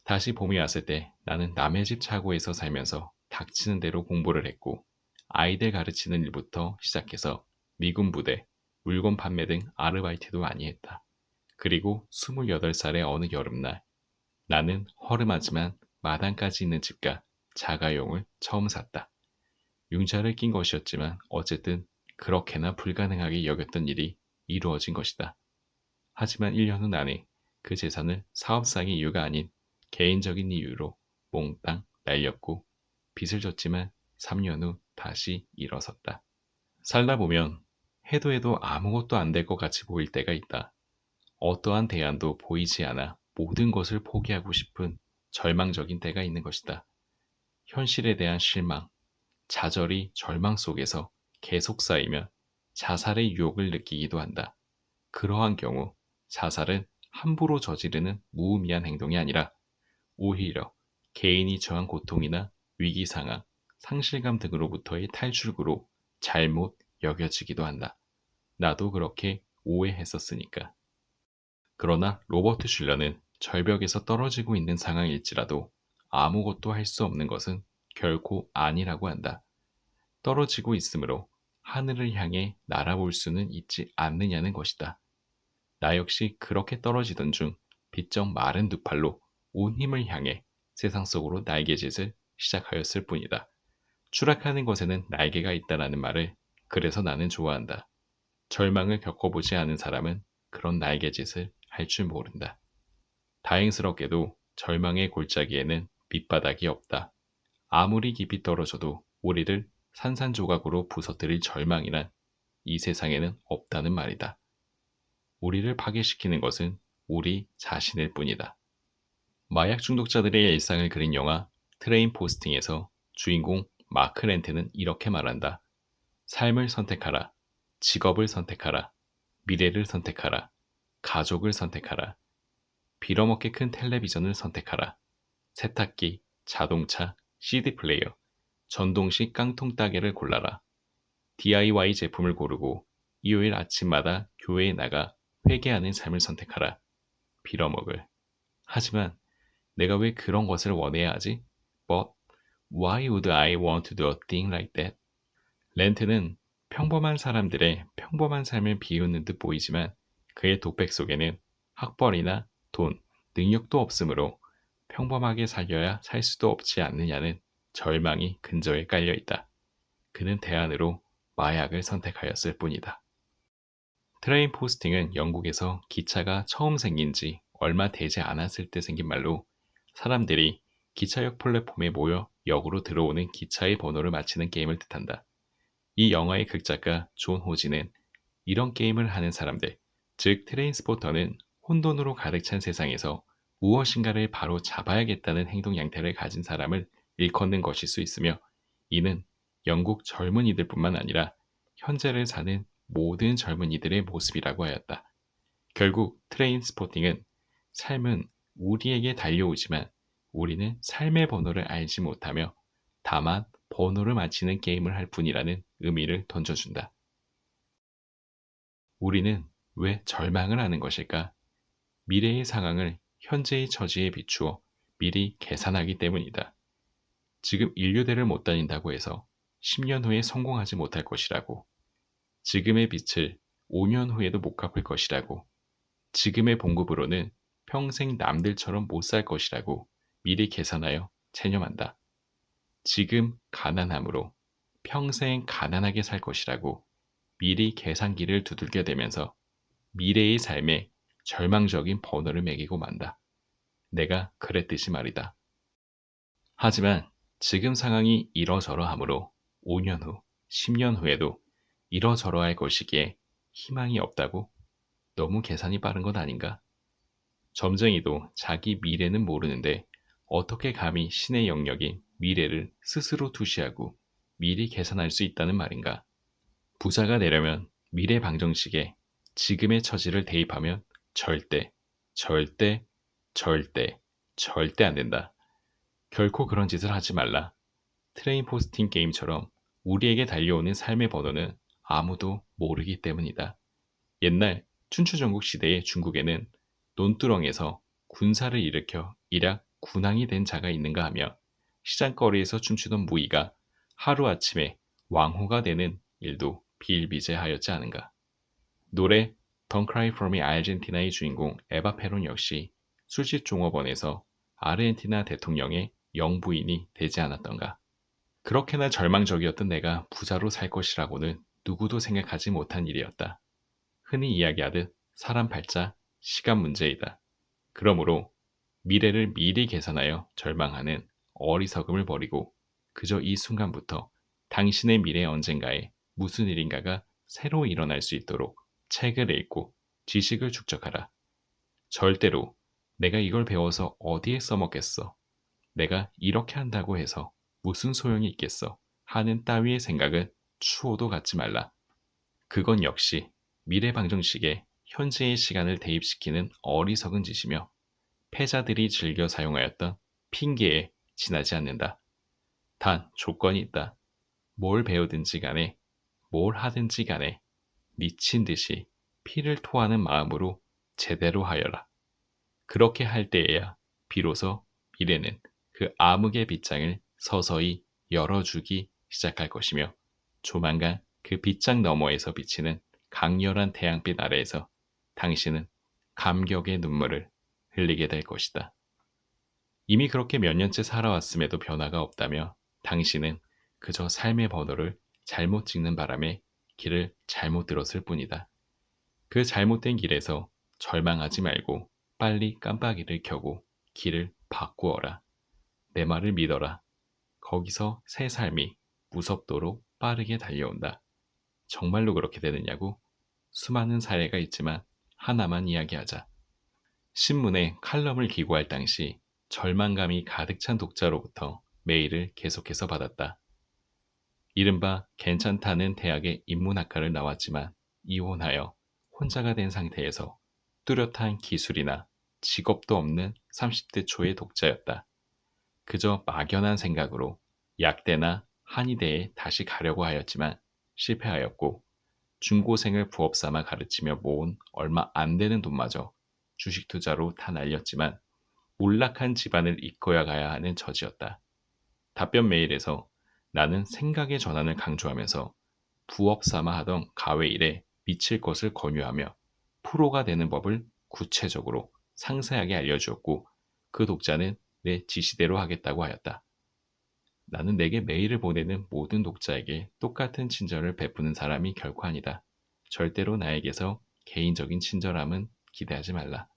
Speaker 1: 다시 봄이 왔을 때 나는 남의 집 차고에서 살면서 닥치는 대로 공부를 했고 아이들 가르치는 일부터 시작해서 미군 부대, 물건 판매 등 아르바이트도 많이 했다. 그리고 28살의 어느 여름날 나는 허름하지만 마당까지 있는 집과 자가용을 처음 샀다. 융자를 낀 것이었지만 어쨌든 그렇게나 불가능하게 여겼던 일이 이루어진 것이다. 하지만 1년 후 나는 그 재산을 사업상의 이유가 아닌 개인적인 이유로 몽땅 날렸고 빚을 졌지만 3년 후 다시 일어섰다. 살다 보면 해도 해도 아무것도 안 될 것 같이 보일 때가 있다. 어떠한 대안도 보이지 않아 모든 것을 포기하고 싶은 절망적인 때가 있는 것이다. 현실에 대한 실망, 좌절이 절망 속에서 계속 쌓이면 자살의 유혹을 느끼기도 한다. 그러한 경우 자살은 함부로 저지르는 무의미한 행동이 아니라 오히려 개인이 처한 고통이나 위기 상황, 상실감 등으로부터의 탈출구로 잘못 여겨지기도 한다. 나도 그렇게 오해했었으니까. 그러나 로버트 슐러는 절벽에서 떨어지고 있는 상황일지라도 아무것도 할 수 없는 것은 결코 아니라고 한다. 떨어지고 있으므로 하늘을 향해 날아볼 수는 있지 않느냐는 것이다. 나 역시 그렇게 떨어지던 중 비쩍 마른 두 팔로 온 힘을 향해 세상 속으로 날개짓을 시작하였을 뿐이다. 추락하는 것에는 날개가 있다라는 말을 그래서 나는 좋아한다. 절망을 겪어보지 않은 사람은 그런 날개짓을 할 줄 모른다. 다행스럽게도 절망의 골짜기에는 밑바닥이 없다. 아무리 깊이 떨어져도 우리를 산산조각으로 부서뜨릴 절망이란 이 세상에는 없다는 말이다. 우리를 파괴시키는 것은 우리 자신일 뿐이다. 마약 중독자들의 일상을 그린 영화 트레인 포스팅에서 주인공 마크 렌트는 이렇게 말한다. 삶을 선택하라. 직업을 선택하라. 미래를 선택하라. 가족을 선택하라. 빌어먹기 큰 텔레비전을 선택하라. 세탁기, 자동차, CD 플레이어, 전동식 깡통 따개를 골라라. DIY 제품을 고르고 일요일 아침마다 교회에 나가 회개하는 삶을 선택하라. 빌어먹을. 하지만 내가 왜 그런 것을 원해야 하지? But why would I want to do a thing like that? 렌트는 평범한 사람들의 평범한 삶을 비웃는 듯 보이지만 그의 독백 속에는 학벌이나 돈, 능력도 없으므로 평범하게 살려야 살 수도 없지 않느냐는 절망이 근저에 깔려 있다. 그는 대안으로 마약을 선택하였을 뿐이다. 트레인 포스팅은 영국에서 기차가 처음 생긴 지 얼마 되지 않았을 때 생긴 말로 사람들이 기차역 플랫폼에 모여 역으로 들어오는 기차의 번호를 맞히는 게임을 뜻한다. 이 영화의 극작가 존 호지는 이런 게임을 하는 사람들, 즉 트레인스포터는 혼돈으로 가득 찬 세상에서 무엇인가를 바로 잡아야겠다는 행동 양태를 가진 사람을 일컫는 것일 수 있으며 이는 영국 젊은이들뿐만 아니라 현재를 사는 모든 젊은이들의 모습이라고 하였다. 결국 트레인스포팅은 삶은 우리에게 달려오지만 우리는 삶의 번호를 알지 못하며 다만 번호를 맞히는 게임을 할 뿐이라는 의미를 던져준다. 우리는 왜 절망을 하는 것일까? 미래의 상황을 현재의 처지에 비추어 미리 계산하기 때문이다. 지금 인류대를 못 다닌다고 해서 10년 후에 성공하지 못할 것이라고, 지금의 빚을 5년 후에도 못 갚을 것이라고, 지금의 봉급으로는 평생 남들처럼 못 살 것이라고 미리 계산하여 체념한다. 지금 가난함으로 평생 가난하게 살 것이라고 미리 계산기를 두들겨 대면서 미래의 삶에 절망적인 번호를 매기고 만다. 내가 그랬듯이 말이다. 하지만 지금 상황이 이러저러하므로 5년 후, 10년 후에도 이러저러할 것이기에 희망이 없다고? 너무 계산이 빠른 것 아닌가? 점쟁이도 자기 미래는 모르는데 어떻게 감히 신의 영역인 미래를 스스로 투시하고 미리 계산할 수 있다는 말인가? 부자가 되려면 미래 방정식에 지금의 처지를 대입하면 절대, 절대, 절대, 절대 안 된다. 결코 그런 짓을 하지 말라. 트레인 포스팅 게임처럼 우리에게 달려오는 삶의 번호는 아무도 모르기 때문이다. 옛날 춘추전국 시대의 중국에는 논두렁에서 군사를 일으켜 일약 군왕이 된 자가 있는가 하며 시장거리에서 춤추던 무희가 하루아침에 왕후가 되는 일도 비일비재하였지 않은가. 노래 Don't Cry for Me 아르헨티나의 주인공 에바 페론 역시 술집 종업원에서 아르헨티나 대통령의 영부인이 되지 않았던가. 그렇게나 절망적이었던 내가 부자로 살 것이라고는 누구도 생각하지 못한 일이었다. 흔히 이야기하듯 사람 팔자 시간 문제이다. 그러므로 미래를 미리 계산하여 절망하는 어리석음을 버리고 그저 이 순간부터 당신의 미래 언젠가에 무슨 일인가가 새로 일어날 수 있도록 책을 읽고 지식을 축적하라. 절대로 내가 이걸 배워서 어디에 써먹겠어. 내가 이렇게 한다고 해서 무슨 소용이 있겠어. 하는 따위의 생각은 추호도 갖지 말라. 그건 역시 미래 방정식에 현재의 시간을 대입시키는 어리석은 짓이며 패자들이 즐겨 사용하였던 핑계에 지나지 않는다. 단 조건이 있다. 뭘 배우든지 간에 뭘 하든지 간에 미친 듯이 피를 토하는 마음으로 제대로 하여라. 그렇게 할 때에야 비로소 미래는 그 암흑의 빗장을 서서히 열어주기 시작할 것이며 조만간 그 빗장 너머에서 비치는 강렬한 태양빛 아래에서 당신은 감격의 눈물을 흘리게 될 것이다. 이미 그렇게 몇 년째 살아왔음에도 변화가 없다며 당신은 그저 삶의 번호를 잘못 찍는 바람에 길을 잘못 들었을 뿐이다. 그 잘못된 길에서 절망하지 말고 빨리 깜빡이를 켜고 길을 바꾸어라. 내 말을 믿어라. 거기서 새 삶이 무섭도록 빠르게 달려온다. 정말로 그렇게 되느냐고? 수많은 사례가 있지만 하나만 이야기하자. 신문에 칼럼을 기고할 당시 절망감이 가득 찬 독자로부터 메일을 계속해서 받았다. 이른바 괜찮다는 대학의 인문학과를 나왔지만 이혼하여 혼자가 된 상태에서 뚜렷한 기술이나 직업도 없는 30대 초의 독자였다. 그저 막연한 생각으로 약대나 한의대에 다시 가려고 하였지만 실패하였고 중고생을 부업 삼아 가르치며 모은 얼마 안 되는 돈마저 주식 투자로 다 날렸지만 몰락한 집안을 이끌어 가야 하는 처지였다. 답변 메일에서 나는 생각의 전환을 강조하면서 부업 삼아 하던 가외일에 미칠 것을 권유하며 프로가 되는 법을 구체적으로 상세하게 알려주었고 그 독자는 내 지시대로 하겠다고 하였다. 나는 내게 메일을 보내는 모든 독자에게 똑같은 친절을 베푸는 사람이 결코 아니다. 절대로 나에게서 개인적인 친절함은 기대하지 말라.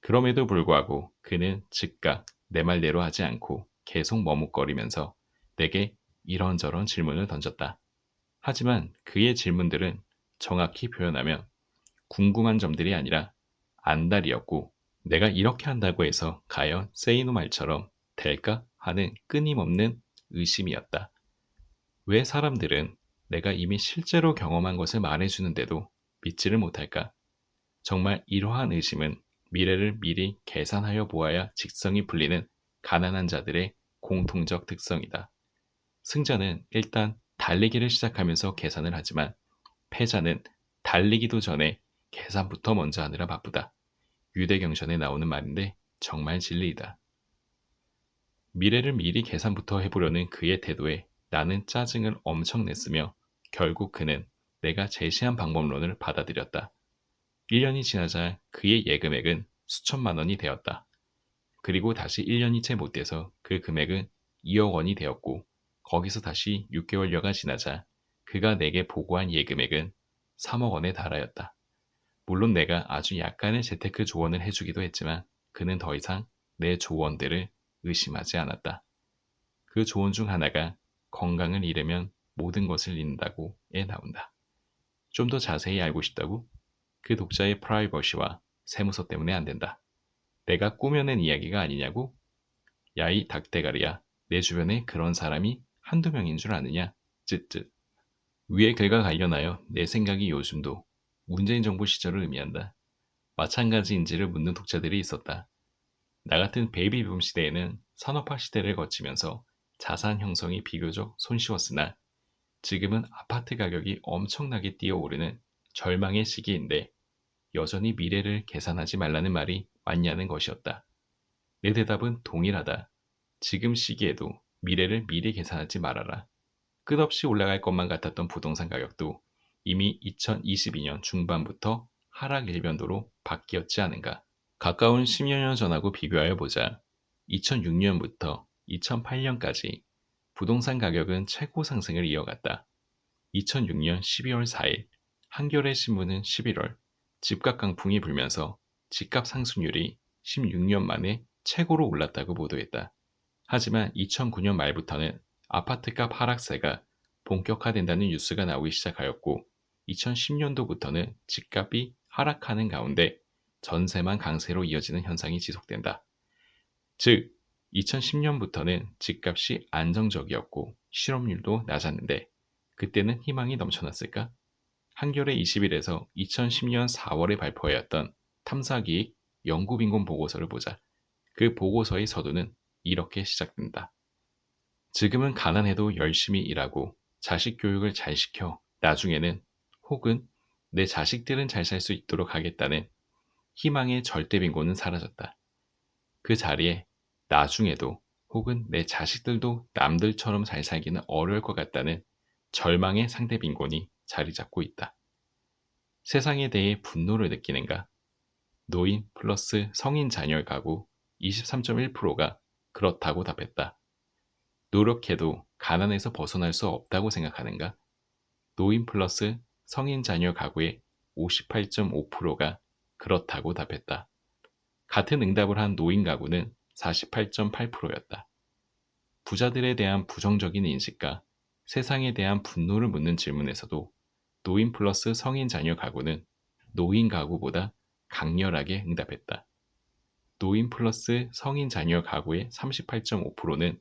Speaker 1: 그럼에도 불구하고 그는 즉각 내 말대로 하지 않고 계속 머뭇거리면서 내게 이런저런 질문을 던졌다. 하지만 그의 질문들은 정확히 표현하면 궁금한 점들이 아니라 안달이었고 내가 이렇게 한다고 해서 과연 세이노 말처럼 될까 하는 끊임없는 의심이었다. 왜 사람들은 내가 이미 실제로 경험한 것을 말해주는데도 믿지를 못할까? 정말 이러한 의심은 미래를 미리 계산하여 보아야 직성이 풀리는 가난한 자들의 공통적 특성이다. 승자는 일단 달리기를 시작하면서 계산을 하지만 패자는 달리기도 전에 계산부터 먼저 하느라 바쁘다. 유대경전에 나오는 말인데 정말 진리이다. 미래를 미리 계산부터 해보려는 그의 태도에 나는 짜증을 엄청 냈으며 결국 그는 내가 제시한 방법론을 받아들였다. 1년이 지나자 그의 예금액은 수천만 원이 되었다. 그리고 다시 1년이 채 못 돼서 그 금액은 2억 원이 되었고 거기서 다시 6개월여가 지나자 그가 내게 보고한 예금액은 3억 원에 달하였다. 물론 내가 아주 약간의 재테크 조언을 해주기도 했지만 그는 더 이상 내 조언들을 의심하지 않았다. 그 조언 중 하나가 건강을 잃으면 모든 것을 잃는다고에 나온다. 좀 더 자세히 알고 싶다고? 그 독자의 프라이버시와 세무서 때문에 안 된다. 내가 꾸며낸 이야기가 아니냐고? 야, 이 닭대가리야. 내 주변에 그런 사람이 한두 명인 줄 아느냐? 쯧쯧. 위의 글과 관련하여 내 생각이 요즘도 문재인 정부 시절을 의미한다. 마찬가지인지를 묻는 독자들이 있었다. 나 같은 베이비붐 시대에는 산업화 시대를 거치면서 자산 형성이 비교적 손쉬웠으나 지금은 아파트 가격이 엄청나게 뛰어오르는 절망의 시기인데 여전히 미래를 계산하지 말라는 말이 맞냐는 것이었다. 내 대답은 동일하다. 지금 시기에도 미래를 미리 계산하지 말아라. 끝없이 올라갈 것만 같았던 부동산 가격도 이미 2022년 중반부터 하락 일변도로 바뀌었지 않은가. 가까운 10여 년 전하고 비교하여 보자. 2006년부터 2008년까지 부동산 가격은 최고 상승을 이어갔다. 2006년 12월 4일 한겨레 신문은 11월 집값 강풍이 불면서 집값 상승률이 16년 만에 최고로 올랐다고 보도했다. 하지만 2009년 말부터는 아파트값 하락세가 본격화된다는 뉴스가 나오기 시작하였고 2010년도부터는 집값이 하락하는 가운데 전세만 강세로 이어지는 현상이 지속된다. 즉 2010년부터는 집값이 안정적이었고 실업률도 낮았는데 그때는 희망이 넘쳐났을까? 한겨레 20일에서 2010년 4월에 발표하였던 탐사기획 연구빈곤 보고서를 보자. 그 보고서의 서두는 이렇게 시작된다. 지금은 가난해도 열심히 일하고 자식 교육을 잘 시켜 나중에는 혹은 내 자식들은 잘 살 수 있도록 하겠다는 희망의 절대 빈곤은 사라졌다. 그 자리에 나중에도 혹은 내 자식들도 남들처럼 잘 살기는 어려울 것 같다는 절망의 상대 빈곤이 자리 잡고 있다. 세상에 대해 분노를 느끼는가? 노인 플러스 성인 자녀 가구 23.1%가 그렇다고 답했다. 노력해도 가난에서 벗어날 수 없다고 생각하는가? 노인 플러스 성인 자녀 가구의 58.5%가 그렇다고 답했다. 같은 응답을 한 노인 가구는 48.8%였다. 부자들에 대한 부정적인 인식과 세상에 대한 분노를 묻는 질문에서도 노인 플러스 성인 자녀 가구는 노인 가구보다 강렬하게 응답했다. 노인 플러스 성인 자녀 가구의 38.5%는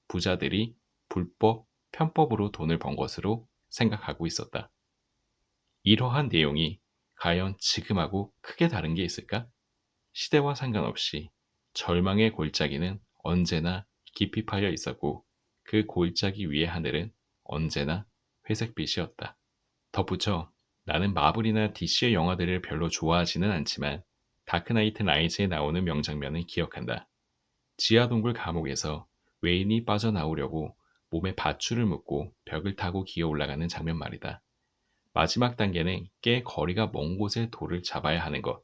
Speaker 1: 부자들이 불법, 편법으로 돈을 번 것으로 생각하고 있었다. 이러한 내용이 과연 지금하고 크게 다른 게 있을까? 시대와 상관없이 절망의 골짜기는 언제나 깊이 파여 있었고 그 골짜기 위의 하늘은 언제나 회색빛이었다. 덧붙여 나는 마블이나 DC의 영화들을 별로 좋아하지는 않지만 다크나이트 라이즈에 나오는 명장면을 기억한다. 지하동굴 감옥에서 웨인이 빠져나오려고 몸에 밧줄을 묶고 벽을 타고 기어 올라가는 장면 말이다. 마지막 단계는 꽤 거리가 먼 곳에 돌을 잡아야 하는 것.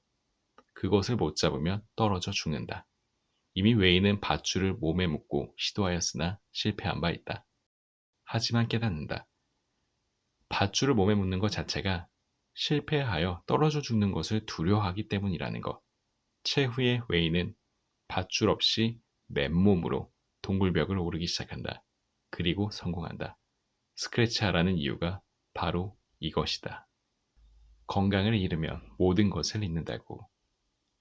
Speaker 1: 그것을 못 잡으면 떨어져 죽는다. 이미 웨인은 밧줄을 몸에 묶고 시도하였으나 실패한 바 있다. 하지만 깨닫는다. 밧줄을 몸에 묶는 것 자체가 실패하여 떨어져 죽는 것을 두려워하기 때문이라는 것. 최후의 웨이는 밧줄 없이 맨몸으로 동굴벽을 오르기 시작한다. 그리고 성공한다. 스크래치하라는 이유가 바로 이것이다. 건강을 잃으면 모든 것을 잃는다고.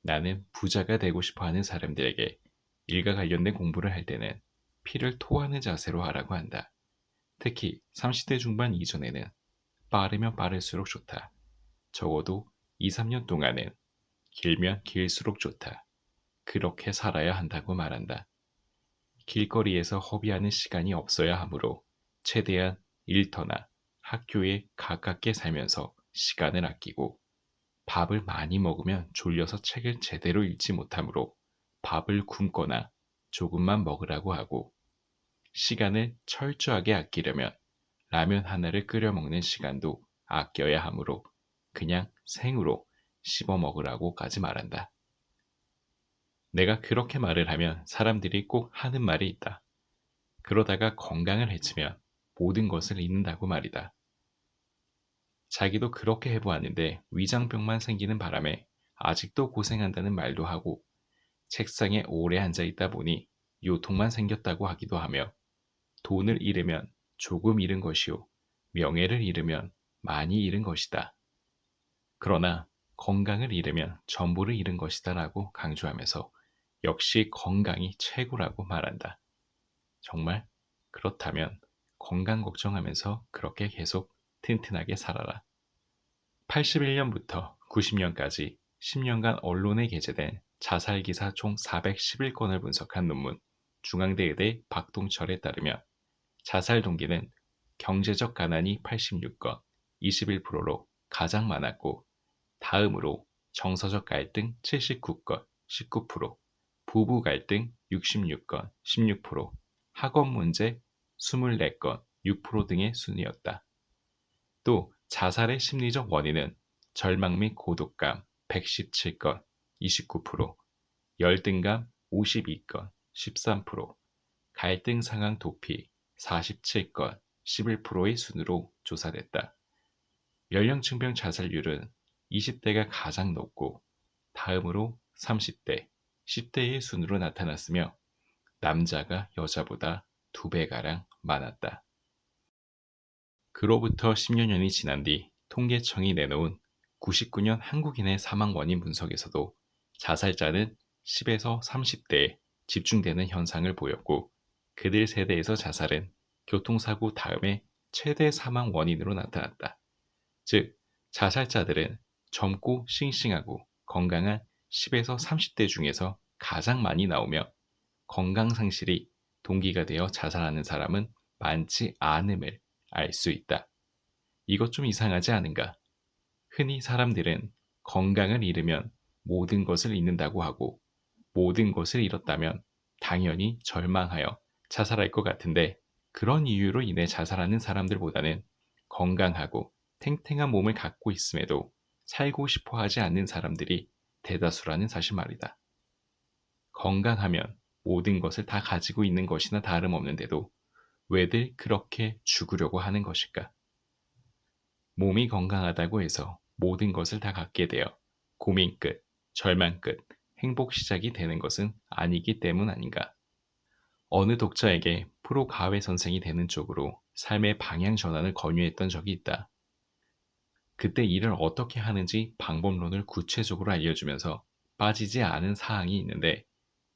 Speaker 1: 나는 부자가 되고 싶어 하는 사람들에게 일과 관련된 공부를 할 때는 피를 토하는 자세로 하라고 한다. 특히 30대 중반 이전에는 빠르면 빠를수록 좋다. 적어도 2, 3년 동안은 길면 길수록 좋다. 그렇게 살아야 한다고 말한다. 길거리에서 허비하는 시간이 없어야 하므로 최대한 일터나 학교에 가깝게 살면서 시간을 아끼고 밥을 많이 먹으면 졸려서 책을 제대로 읽지 못하므로 밥을 굶거나 조금만 먹으라고 하고 시간을 철저하게 아끼려면 라면 하나를 끓여 먹는 시간도 아껴야 하므로 그냥 생으로 씹어 먹으라고까지 말한다. 내가 그렇게 말을 하면 사람들이 꼭 하는 말이 있다. 그러다가 건강을 해치면 모든 것을 잃는다고 말이다. 자기도 그렇게 해보았는데 위장병만 생기는 바람에 아직도 고생한다는 말도 하고 책상에 오래 앉아 있다 보니 요통만 생겼다고 하기도 하며 돈을 잃으면 조금 잃은 것이요 명예를 잃으면 많이 잃은 것이다. 그러나 건강을 잃으면 전부를 잃은 것이다 라고 강조하면서 역시 건강이 최고라고 말한다. 정말 그렇다면 건강 걱정하면서 그렇게 계속 튼튼하게 살아라. 81년부터 90년까지 10년간 언론에 게재된 자살기사 총 411건을 분석한 논문 중앙대 의대 박동철에 따르면 자살 동기는 경제적 가난이 86건, 21%로 가장 많았고 다음으로 정서적 갈등 79건, 19%, 부부 갈등 66건, 16%, 학업 문제 24건, 6% 등의 순이었다. 또 자살의 심리적 원인은 절망 및 고독감 117건, 29%, 열등감 52건, 13%, 갈등 상황 도피 47건, 11%의 순으로 조사됐다. 연령층별 자살률은 20대가 가장 높고 다음으로 30대, 10대의 순으로 나타났으며 남자가 여자보다 2배가량 많았다. 그로부터 10여 년이 지난 뒤 통계청이 내놓은 99년 한국인의 사망 원인 분석에서도 자살자는 10에서 30대에 집중되는 현상을 보였고 그들 세대에서 자살은 교통사고 다음에 최대 사망 원인으로 나타났다. 즉, 자살자들은 젊고 싱싱하고 건강한 10에서 30대 중에서 가장 많이 나오며 건강 상실이 동기가 되어 자살하는 사람은 많지 않음을 알 수 있다. 이것 좀 이상하지 않은가? 흔히 사람들은 건강을 잃으면 모든 것을 잃는다고 하고 모든 것을 잃었다면 당연히 절망하여 자살할 것 같은데 그런 이유로 인해 자살하는 사람들보다는 건강하고 탱탱한 몸을 갖고 있음에도 살고 싶어 하지 않는 사람들이 대다수라는 사실 말이다. 건강하면 모든 것을 다 가지고 있는 것이나 다름없는데도 왜들 그렇게 죽으려고 하는 것일까? 몸이 건강하다고 해서 모든 것을 다 갖게 되어 고민 끝, 절망 끝, 행복 시작이 되는 것은 아니기 때문 아닌가? 어느 독자에게 프로 가회 선생이 되는 쪽으로 삶의 방향 전환을 권유했던 적이 있다. 그때 일을 어떻게 하는지 방법론을 구체적으로 알려주면서 빠지지 않은 사항이 있는데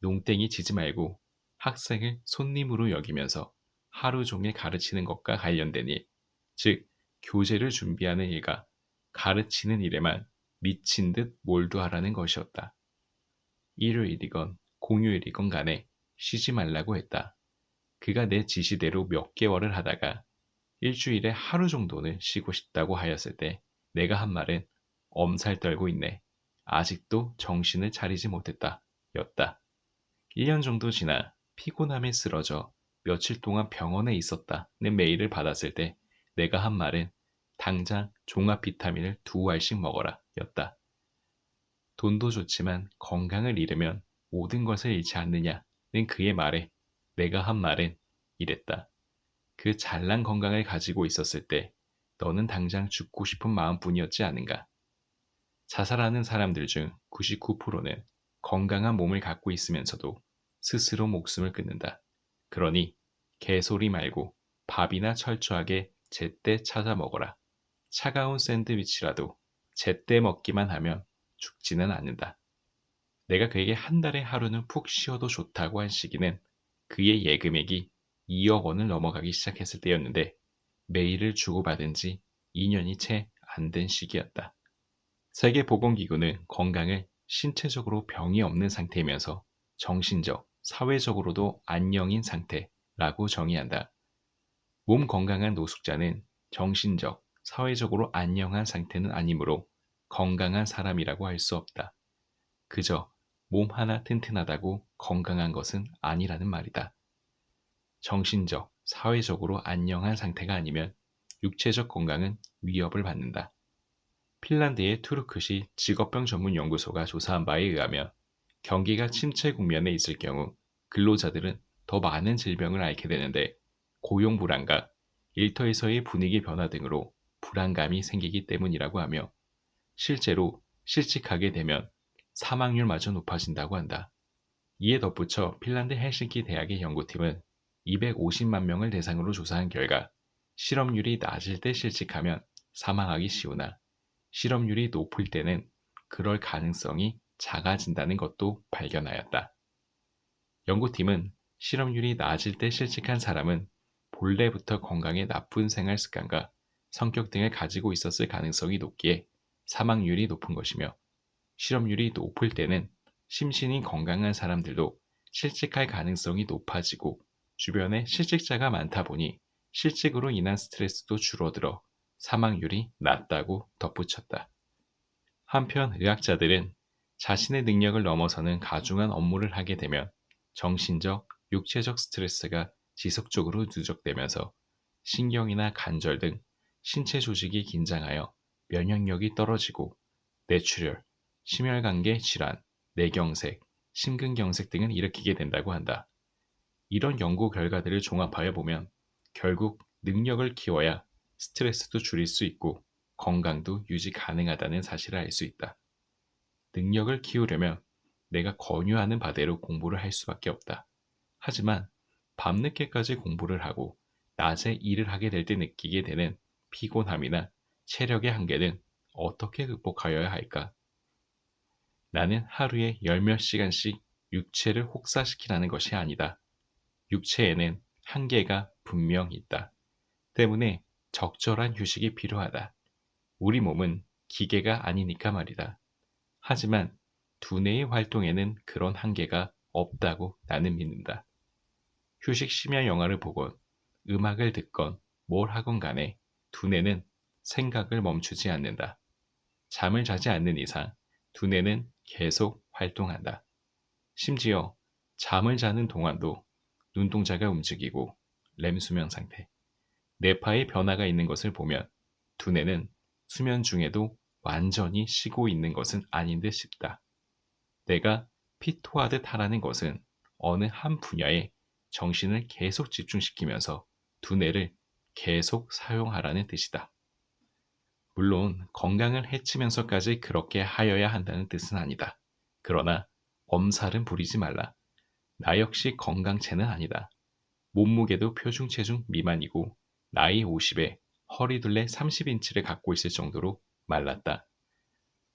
Speaker 1: 농땡이 치지 말고 학생을 손님으로 여기면서 하루 종일 가르치는 것과 관련된 일, 즉 교재를 준비하는 일과 가르치는 일에만 미친 듯 몰두하라는 것이었다. 일요일이건 공휴일이건 간에 쉬지 말라고 했다. 그가 내 지시대로 몇 개월을 하다가 일주일에 하루 정도는 쉬고 싶다고 하였을 때 내가 한 말은 엄살 떨고 있네. 아직도 정신을 차리지 못했다. 였다. 1년 정도 지나 피곤함에 쓰러져 며칠 동안 병원에 있었다는 메일을 받았을 때 내가 한 말은 당장 종합 비타민을 2알씩 먹어라. 였다. 돈도 좋지만 건강을 잃으면 모든 것을 잃지 않느냐는 그의 말에 내가 한 말은 이랬다. 그 잘난 건강을 가지고 있었을 때 너는 당장 죽고 싶은 마음뿐이었지 않은가. 자살하는 사람들 중 99%는 건강한 몸을 갖고 있으면서도 스스로 목숨을 끊는다. 그러니 개소리 말고 밥이나 철저하게 제때 찾아 먹어라. 차가운 샌드위치라도 제때 먹기만 하면 죽지는 않는다. 내가 그에게 한 달에 하루는 푹 쉬어도 좋다고 한 시기는 그의 예금액이 2억 원을 넘어가기 시작했을 때였는데 메일을 주고받은 지 2년이 채 안 된 시기였다. 세계보건기구는 건강을 신체적으로 병이 없는 상태이면서 정신적, 사회적으로도 안녕인 상태라고 정의한다. 몸 건강한 노숙자는 정신적, 사회적으로 안녕한 상태는 아니므로 건강한 사람이라고 할 수 없다. 그저 몸 하나 튼튼하다고 건강한 것은 아니라는 말이다. 정신적, 사회적으로 안녕한 상태가 아니면 육체적 건강은 위협을 받는다. 핀란드의 투르크시 직업병 전문 연구소가 조사한 바에 의하면 경기가 침체 국면에 있을 경우 근로자들은 더 많은 질병을 앓게 되는데 고용 불안과 일터에서의 분위기 변화 등으로 불안감이 생기기 때문이라고 하며 실제로 실직하게 되면 사망률마저 높아진다고 한다. 이에 덧붙여 핀란드 헬싱키 대학의 연구팀은 250만 명을 대상으로 조사한 결과 실업률이 낮을 때 실직하면 사망하기 쉬우나 실업률이 높을 때는 그럴 가능성이 작아진다는 것도 발견하였다. 연구팀은 실업률이 낮을 때 실직한 사람은 본래부터 건강에 나쁜 생활 습관과 성격 등을 가지고 있었을 가능성이 높기에 사망률이 높은 것이며 실업률이 높을 때는 심신이 건강한 사람들도 실직할 가능성이 높아지고 주변에 실직자가 많다 보니 실직으로 인한 스트레스도 줄어들어 사망률이 낮다고 덧붙였다. 한편 의학자들은 자신의 능력을 넘어서는 가중한 업무를 하게 되면 정신적, 육체적 스트레스가 지속적으로 누적되면서 신경이나 관절 등 신체 조직이 긴장하여 면역력이 떨어지고 뇌출혈, 심혈관계 질환, 뇌경색, 심근경색 등을 일으키게 된다고 한다. 이런 연구 결과들을 종합하여 보면 결국 능력을 키워야 스트레스도 줄일 수 있고 건강도 유지 가능하다는 사실을 알 수 있다. 능력을 키우려면 내가 권유하는 바대로 공부를 할 수밖에 없다. 하지만 밤늦게까지 공부를 하고 낮에 일을 하게 될 때 느끼게 되는 피곤함이나 체력의 한계는 어떻게 극복하여야 할까? 나는 하루에 열 몇 시간씩 육체를 혹사시키라는 것이 아니다. 육체에는 한계가 분명 있다. 때문에 적절한 휴식이 필요하다. 우리 몸은 기계가 아니니까 말이다. 하지만 두뇌의 활동에는 그런 한계가 없다고 나는 믿는다. 휴식 심야 영화를 보건 음악을 듣건 뭘 하건 간에 두뇌는 생각을 멈추지 않는다. 잠을 자지 않는 이상 두뇌는 계속 활동한다. 심지어 잠을 자는 동안도 눈동자가 움직이고 렘 수면 상태, 뇌파의 변화가 있는 것을 보면 두뇌는 수면 중에도 완전히 쉬고 있는 것은 아닌 듯 싶다. 내가 피토하듯 하라는 것은 어느 한 분야에 정신을 계속 집중시키면서 두뇌를 계속 사용하라는 뜻이다. 물론 건강을 해치면서까지 그렇게 하여야 한다는 뜻은 아니다. 그러나 엄살은 부리지 말라. 나 역시 건강체는 아니다. 몸무게도 표준 체중 미만이고 나이 50에 허리둘레 30인치를 갖고 있을 정도로 말랐다.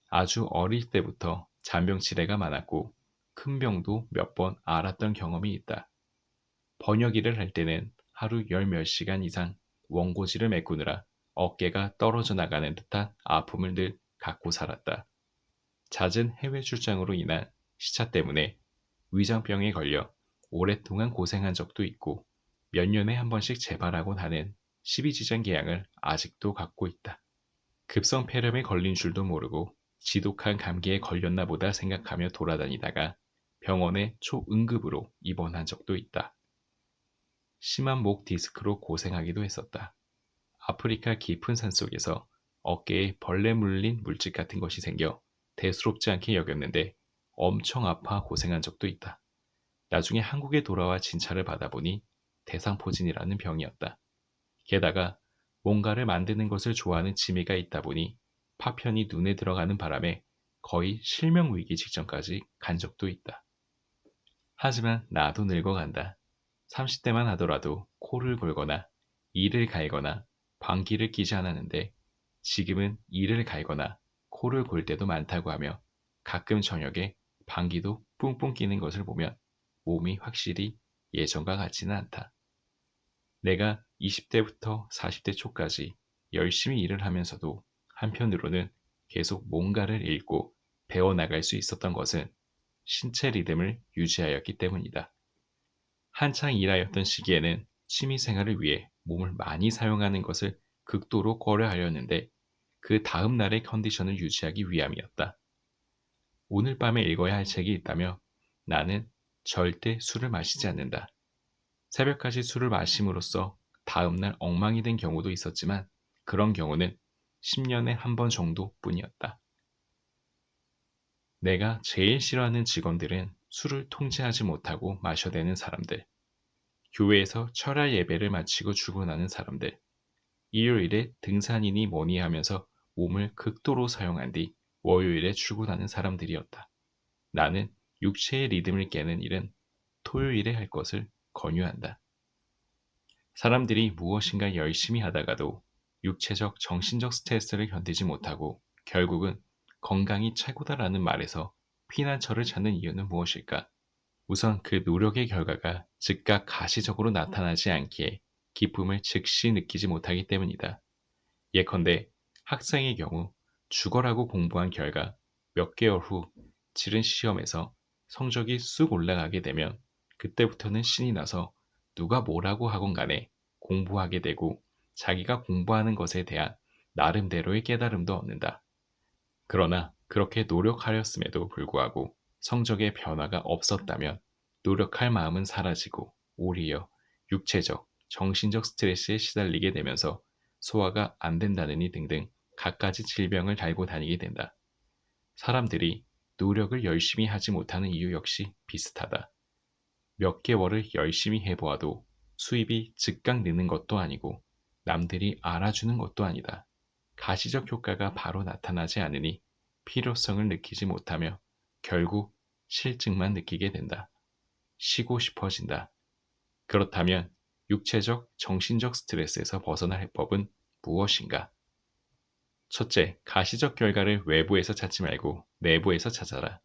Speaker 1: 아주 어릴 때부터 잔병치레가 많았고 큰 병도 몇 번 앓았던 경험이 있다. 번역 일을 할 때는 하루 열 몇 시간 이상 원고지를 메꾸느라 어깨가 떨어져 나가는 듯한 아픔을 늘 갖고 살았다. 잦은 해외 출장으로 인한 시차 때문에 위장병에 걸려 오랫동안 고생한 적도 있고 몇 년에 한 번씩 재발하곤 하는 십이지장계양을 아직도 갖고 있다. 급성 폐렴에 걸린 줄도 모르고 지독한 감기에 걸렸나 보다 생각하며 돌아다니다가 병원에 초응급으로 입원한 적도 있다. 심한 목 디스크로 고생하기도 했었다. 아프리카 깊은 산속에서 어깨에 벌레 물린 물집 같은 것이 생겨 대수롭지 않게 여겼는데 엄청 아파 고생한 적도 있다. 나중에 한국에 돌아와 진찰을 받아보니 대상포진이라는 병이었다. 게다가 뭔가를 만드는 것을 좋아하는 지미가 있다 보니 파편이 눈에 들어가는 바람에 거의 실명위기 직전까지 간 적도 있다. 하지만 나도 늙어간다. 30대만 하더라도 코를 골거나 이를 갈거나 방귀를 끼지 않았는데 지금은 이를 갈거나 코를 골 때도 많다고 하며 가끔 저녁에 방귀도 뿡뿡 끼는 것을 보면 몸이 확실히 예전과 같지는 않다. 내가 20대부터 40대 초까지 열심히 일을 하면서도 한편으로는 계속 뭔가를 읽고 배워나갈 수 있었던 것은 신체 리듬을 유지하였기 때문이다. 한창 일하였던 시기에는 취미생활을 위해 몸을 많이 사용하는 것을 극도로 고려하였는데 그 다음 날의 컨디션을 유지하기 위함이었다. 오늘 밤에 읽어야 할 책이 있다며 나는 절대 술을 마시지 않는다. 새벽까지 술을 마심으로써 다음날 엉망이 된 경우도 있었지만 그런 경우는 10년에 한 번 정도뿐이었다. 내가 제일 싫어하는 직원들은 술을 통제하지 못하고 마셔대는 사람들, 교회에서 철야 예배를 마치고 출근하는 사람들, 일요일에 등산이니 뭐니 하면서 몸을 극도로 사용한 뒤 월요일에 출근하는 사람들이었다. 나는 육체의 리듬을 깨는 일은 토요일에 할 것을 권유한다. 사람들이 무엇인가 열심히 하다가도 육체적, 정신적 스트레스를 견디지 못하고 결국은 건강이 최고다라는 말에서 피난처를 찾는 이유는 무엇일까? 우선 그 노력의 결과가 즉각 가시적으로 나타나지 않기에 기쁨을 즉시 느끼지 못하기 때문이다. 예컨대 학생의 경우 죽어라고 공부한 결과 몇 개월 후 치른 시험에서 성적이 쑥 올라가게 되면 그때부터는 신이 나서 누가 뭐라고 하건 간에 공부하게 되고 자기가 공부하는 것에 대한 나름대로의 깨달음도 얻는다. 그러나 그렇게 노력하였음에도 불구하고 성적에 변화가 없었다면 노력할 마음은 사라지고 오히려 육체적, 정신적 스트레스에 시달리게 되면서 소화가 안 된다느니 등등 갖가지 질병을 달고 다니게 된다. 사람들이 노력을 열심히 하지 못하는 이유 역시 비슷하다. 몇 개월을 열심히 해보아도 수입이 즉각 느는 것도 아니고 남들이 알아주는 것도 아니다. 가시적 효과가 바로 나타나지 않으니 필요성을 느끼지 못하며 결국 실증만 느끼게 된다. 쉬고 싶어진다. 그렇다면 육체적, 정신적 스트레스에서 벗어날 해법은 무엇인가? 첫째, 가시적 결과를 외부에서 찾지 말고 내부에서 찾아라.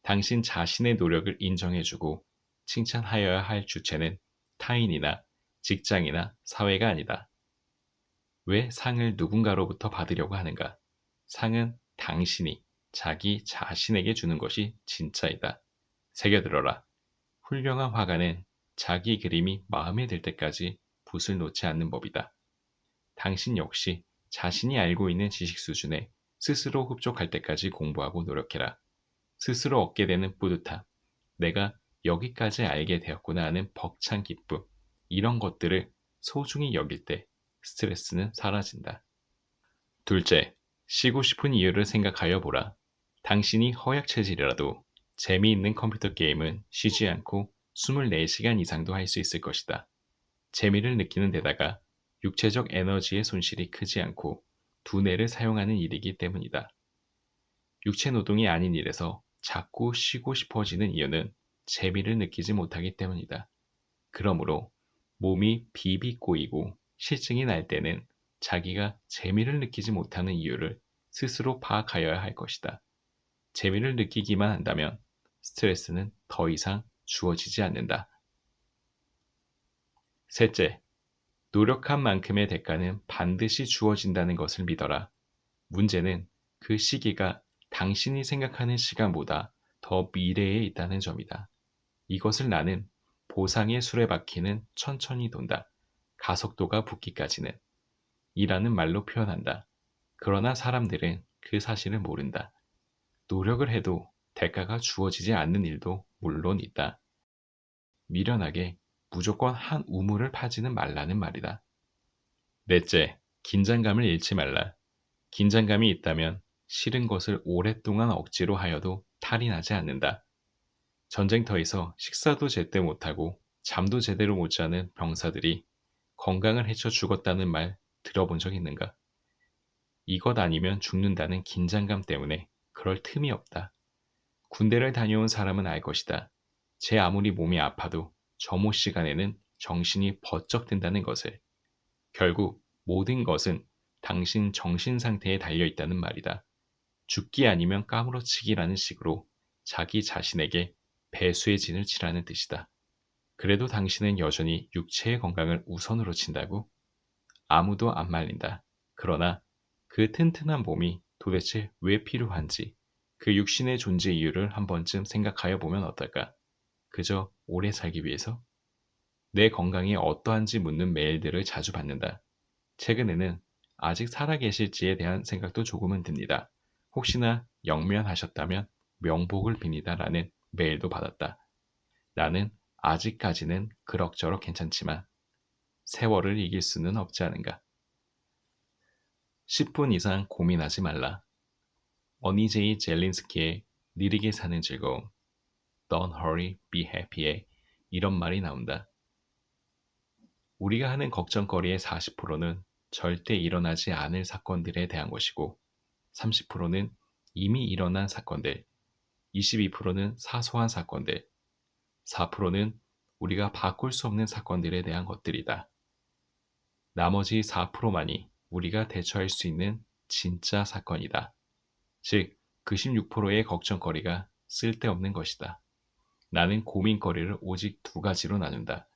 Speaker 1: 당신 자신의 노력을 인정해주고 칭찬하여야 할 주체는 타인이나 직장이나 사회가 아니다. 왜 상을 누군가로부터 받으려고 하는가? 상은 당신이 자기 자신에게 주는 것이 진짜이다. 새겨들어라. 훌륭한 화가는 자기 그림이 마음에 들 때까지 붓을 놓지 않는 법이다. 당신 역시 자신이 알고 있는 지식 수준에 스스로 흡족할 때까지 공부하고 노력해라. 스스로 얻게 되는 뿌듯함, 내가 여기까지 알게 되었구나 하는 벅찬 기쁨, 이런 것들을 소중히 여길 때 스트레스는 사라진다. 둘째, 쉬고 싶은 이유를 생각하여 보라. 당신이 허약 체질이라도 재미있는 컴퓨터 게임은 쉬지 않고 24시간 이상도 할 수 있을 것이다. 재미를 느끼는 데다가 육체적 에너지의 손실이 크지 않고 두뇌를 사용하는 일이기 때문이다. 육체 노동이 아닌 일에서 자꾸 쉬고 싶어지는 이유는 재미를 느끼지 못하기 때문이다. 그러므로 몸이 비비 꼬이고 실증이 날 때는 자기가 재미를 느끼지 못하는 이유를 스스로 파악하여야 할 것이다. 재미를 느끼기만 한다면 스트레스는 더 이상 주어지지 않는다. 셋째, 노력한 만큼의 대가는 반드시 주어진다는 것을 믿어라. 문제는 그 시기가 당신이 생각하는 시간보다 더 미래에 있다는 점이다. 이것을 나는 보상의 수레바퀴는 천천히 돈다. 가속도가 붙기까지는 이라는 말로 표현한다. 그러나 사람들은 그 사실을 모른다. 노력을 해도 대가가 주어지지 않는 일도 물론 있다. 미련하게 무조건 한 우물을 파지는 말라는 말이다. 넷째, 긴장감을 잃지 말라. 긴장감이 있다면 싫은 것을 오랫동안 억지로 하여도 탈이 나지 않는다. 전쟁터에서 식사도 제때 못하고 잠도 제대로 못 자는 병사들이 건강을 해쳐 죽었다는 말 들어본 적 있는가? 이것 아니면 죽는다는 긴장감 때문에 그럴 틈이 없다. 군대를 다녀온 사람은 알 것이다. 제 아무리 몸이 아파도 점호 시간에는 정신이 번쩍 든다는 것을. 결국 모든 것은 당신 정신 상태에 달려 있다는 말이다. 죽기 아니면 까무러치기라는 식으로 자기 자신에게 배수의 진을 치라는 뜻이다. 그래도 당신은 여전히 육체의 건강을 우선으로 친다고? 아무도 안 말린다. 그러나 그 튼튼한 몸이 도대체 왜 필요한지 그 육신의 존재 이유를 한 번쯤 생각하여 보면 어떨까? 그저 오래 살기 위해서? 내 건강이 어떠한지 묻는 메일들을 자주 받는다. 최근에는 아직 살아계실지에 대한 생각도 조금은 듭니다. 혹시나 영면하셨다면 명복을 빕니다라는 메일도 받았다. 나는 아직까지는 그럭저럭 괜찮지만 세월을 이길 수는 없지 않은가. 10분 이상 고민하지 말라. 어니제이 젤린스키의 느리게 사는 즐거움, Don't hurry, be happy에 이런 말이 나온다. 우리가 하는 걱정거리의 40%는 절대 일어나지 않을 사건들에 대한 것이고 30%는 이미 일어난 사건들, 22%는 사소한 사건들, 4%는 우리가 바꿀 수 없는 사건들에 대한 것들이다. 나머지 4%만이 우리가 대처할 수 있는 진짜 사건이다. 즉, 그 16%의 걱정거리가 쓸데없는 것이다. 나는 고민거리를 오직 두 가지로 나눈다.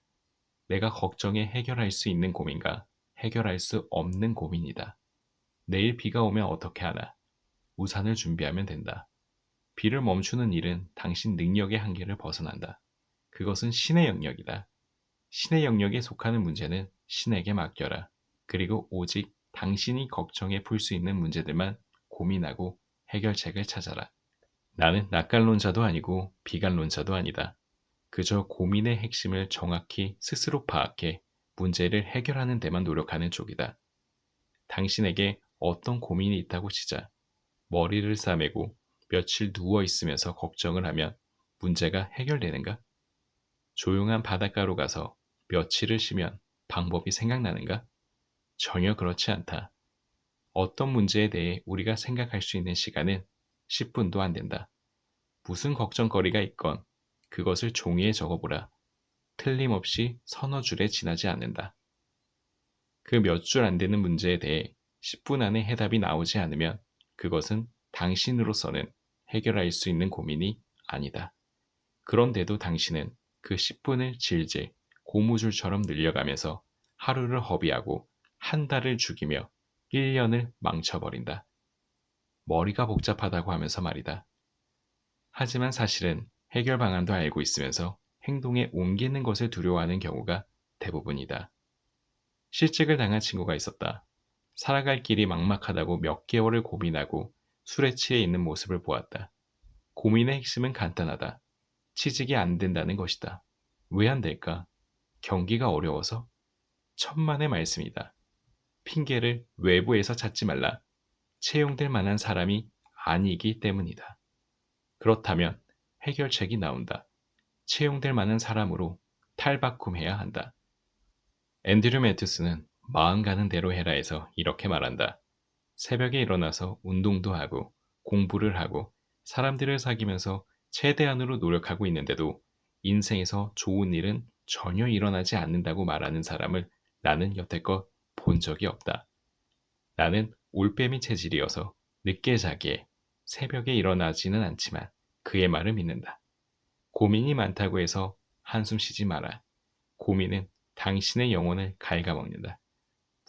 Speaker 1: 내가 걱정해 해결할 수 있는 고민과 해결할 수 없는 고민이다. 내일 비가 오면 어떻게 하나? 우산을 준비하면 된다. 비를 멈추는 일은 당신 능력의 한계를 벗어난다. 그것은 신의 영역이다. 신의 영역에 속하는 문제는 신에게 맡겨라. 그리고 오직 당신이 걱정해 풀 수 있는 문제들만 고민하고 해결책을 찾아라. 나는 낙관론자도 아니고 비관론자도 아니다. 그저 고민의 핵심을 정확히 스스로 파악해 문제를 해결하는 데만 노력하는 쪽이다. 당신에게 어떤 고민이 있다고 치자. 머리를 싸매고 며칠 누워 있으면서 걱정을 하면 문제가 해결되는가? 조용한 바닷가로 가서 며칠을 쉬면 방법이 생각나는가? 전혀 그렇지 않다. 어떤 문제에 대해 우리가 생각할 수 있는 시간은 10분도 안 된다. 무슨 걱정거리가 있건 그것을 종이에 적어보라. 틀림없이 서너 줄에 지나지 않는다. 그 몇 줄 안 되는 문제에 대해 10분 안에 해답이 나오지 않으면 그것은 당신으로서는 해결할 수 있는 고민이 아니다. 그런데도 당신은 그 10분을 질질 고무줄처럼 늘려가면서 하루를 허비하고 한 달을 죽이며 1년을 망쳐버린다. 머리가 복잡하다고 하면서 말이다. 하지만 사실은 해결 방안도 알고 있으면서 행동에 옮기는 것을 두려워하는 경우가 대부분이다. 실직을 당한 친구가 있었다. 살아갈 길이 막막하다고 몇 개월을 고민하고 술에 취해 있는 모습을 보았다. 고민의 핵심은 간단하다. 취직이 안 된다는 것이다. 왜 안 될까? 경기가 어려워서? 천만의 말씀이다. 핑계를 외부에서 찾지 말라. 채용될 만한 사람이 아니기 때문이다. 그렇다면 해결책이 나온다. 채용될 만한 사람으로 탈바꿈해야 한다. 앤드류 매튜스는 마음 가는 대로 해라에서 이렇게 말한다. 새벽에 일어나서 운동도 하고 공부를 하고 사람들을 사귀면서 최대한으로 노력하고 있는데도 인생에서 좋은 일은 전혀 일어나지 않는다고 말하는 사람을 나는 여태껏 본 적이 없다. 나는 올빼미 체질이어서 늦게 자기에 새벽에 일어나지는 않지만 그의 말을 믿는다. 고민이 많다고 해서 한숨 쉬지 마라. 고민은 당신의 영혼을 갉아먹는다.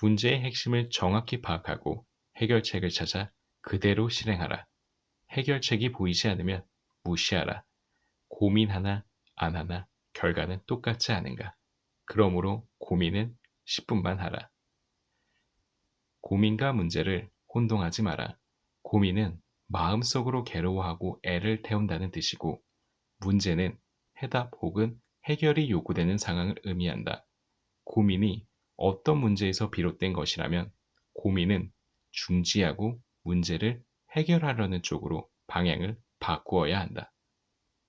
Speaker 1: 문제의 핵심을 정확히 파악하고 해결책을 찾아 그대로 실행하라. 해결책이 보이지 않으면 무시하라. 고민하나 안 하나 결과는 똑같지 않은가. 그러므로 고민은 10분만 하라. 고민과 문제를 혼동하지 마라. 고민은 마음속으로 괴로워하고 애를 태운다는 뜻이고 문제는 해답 혹은 해결이 요구되는 상황을 의미한다. 고민이 어떤 문제에서 비롯된 것이라면 고민은 중지하고 문제를 해결하려는 쪽으로 방향을 바꾸어야 한다.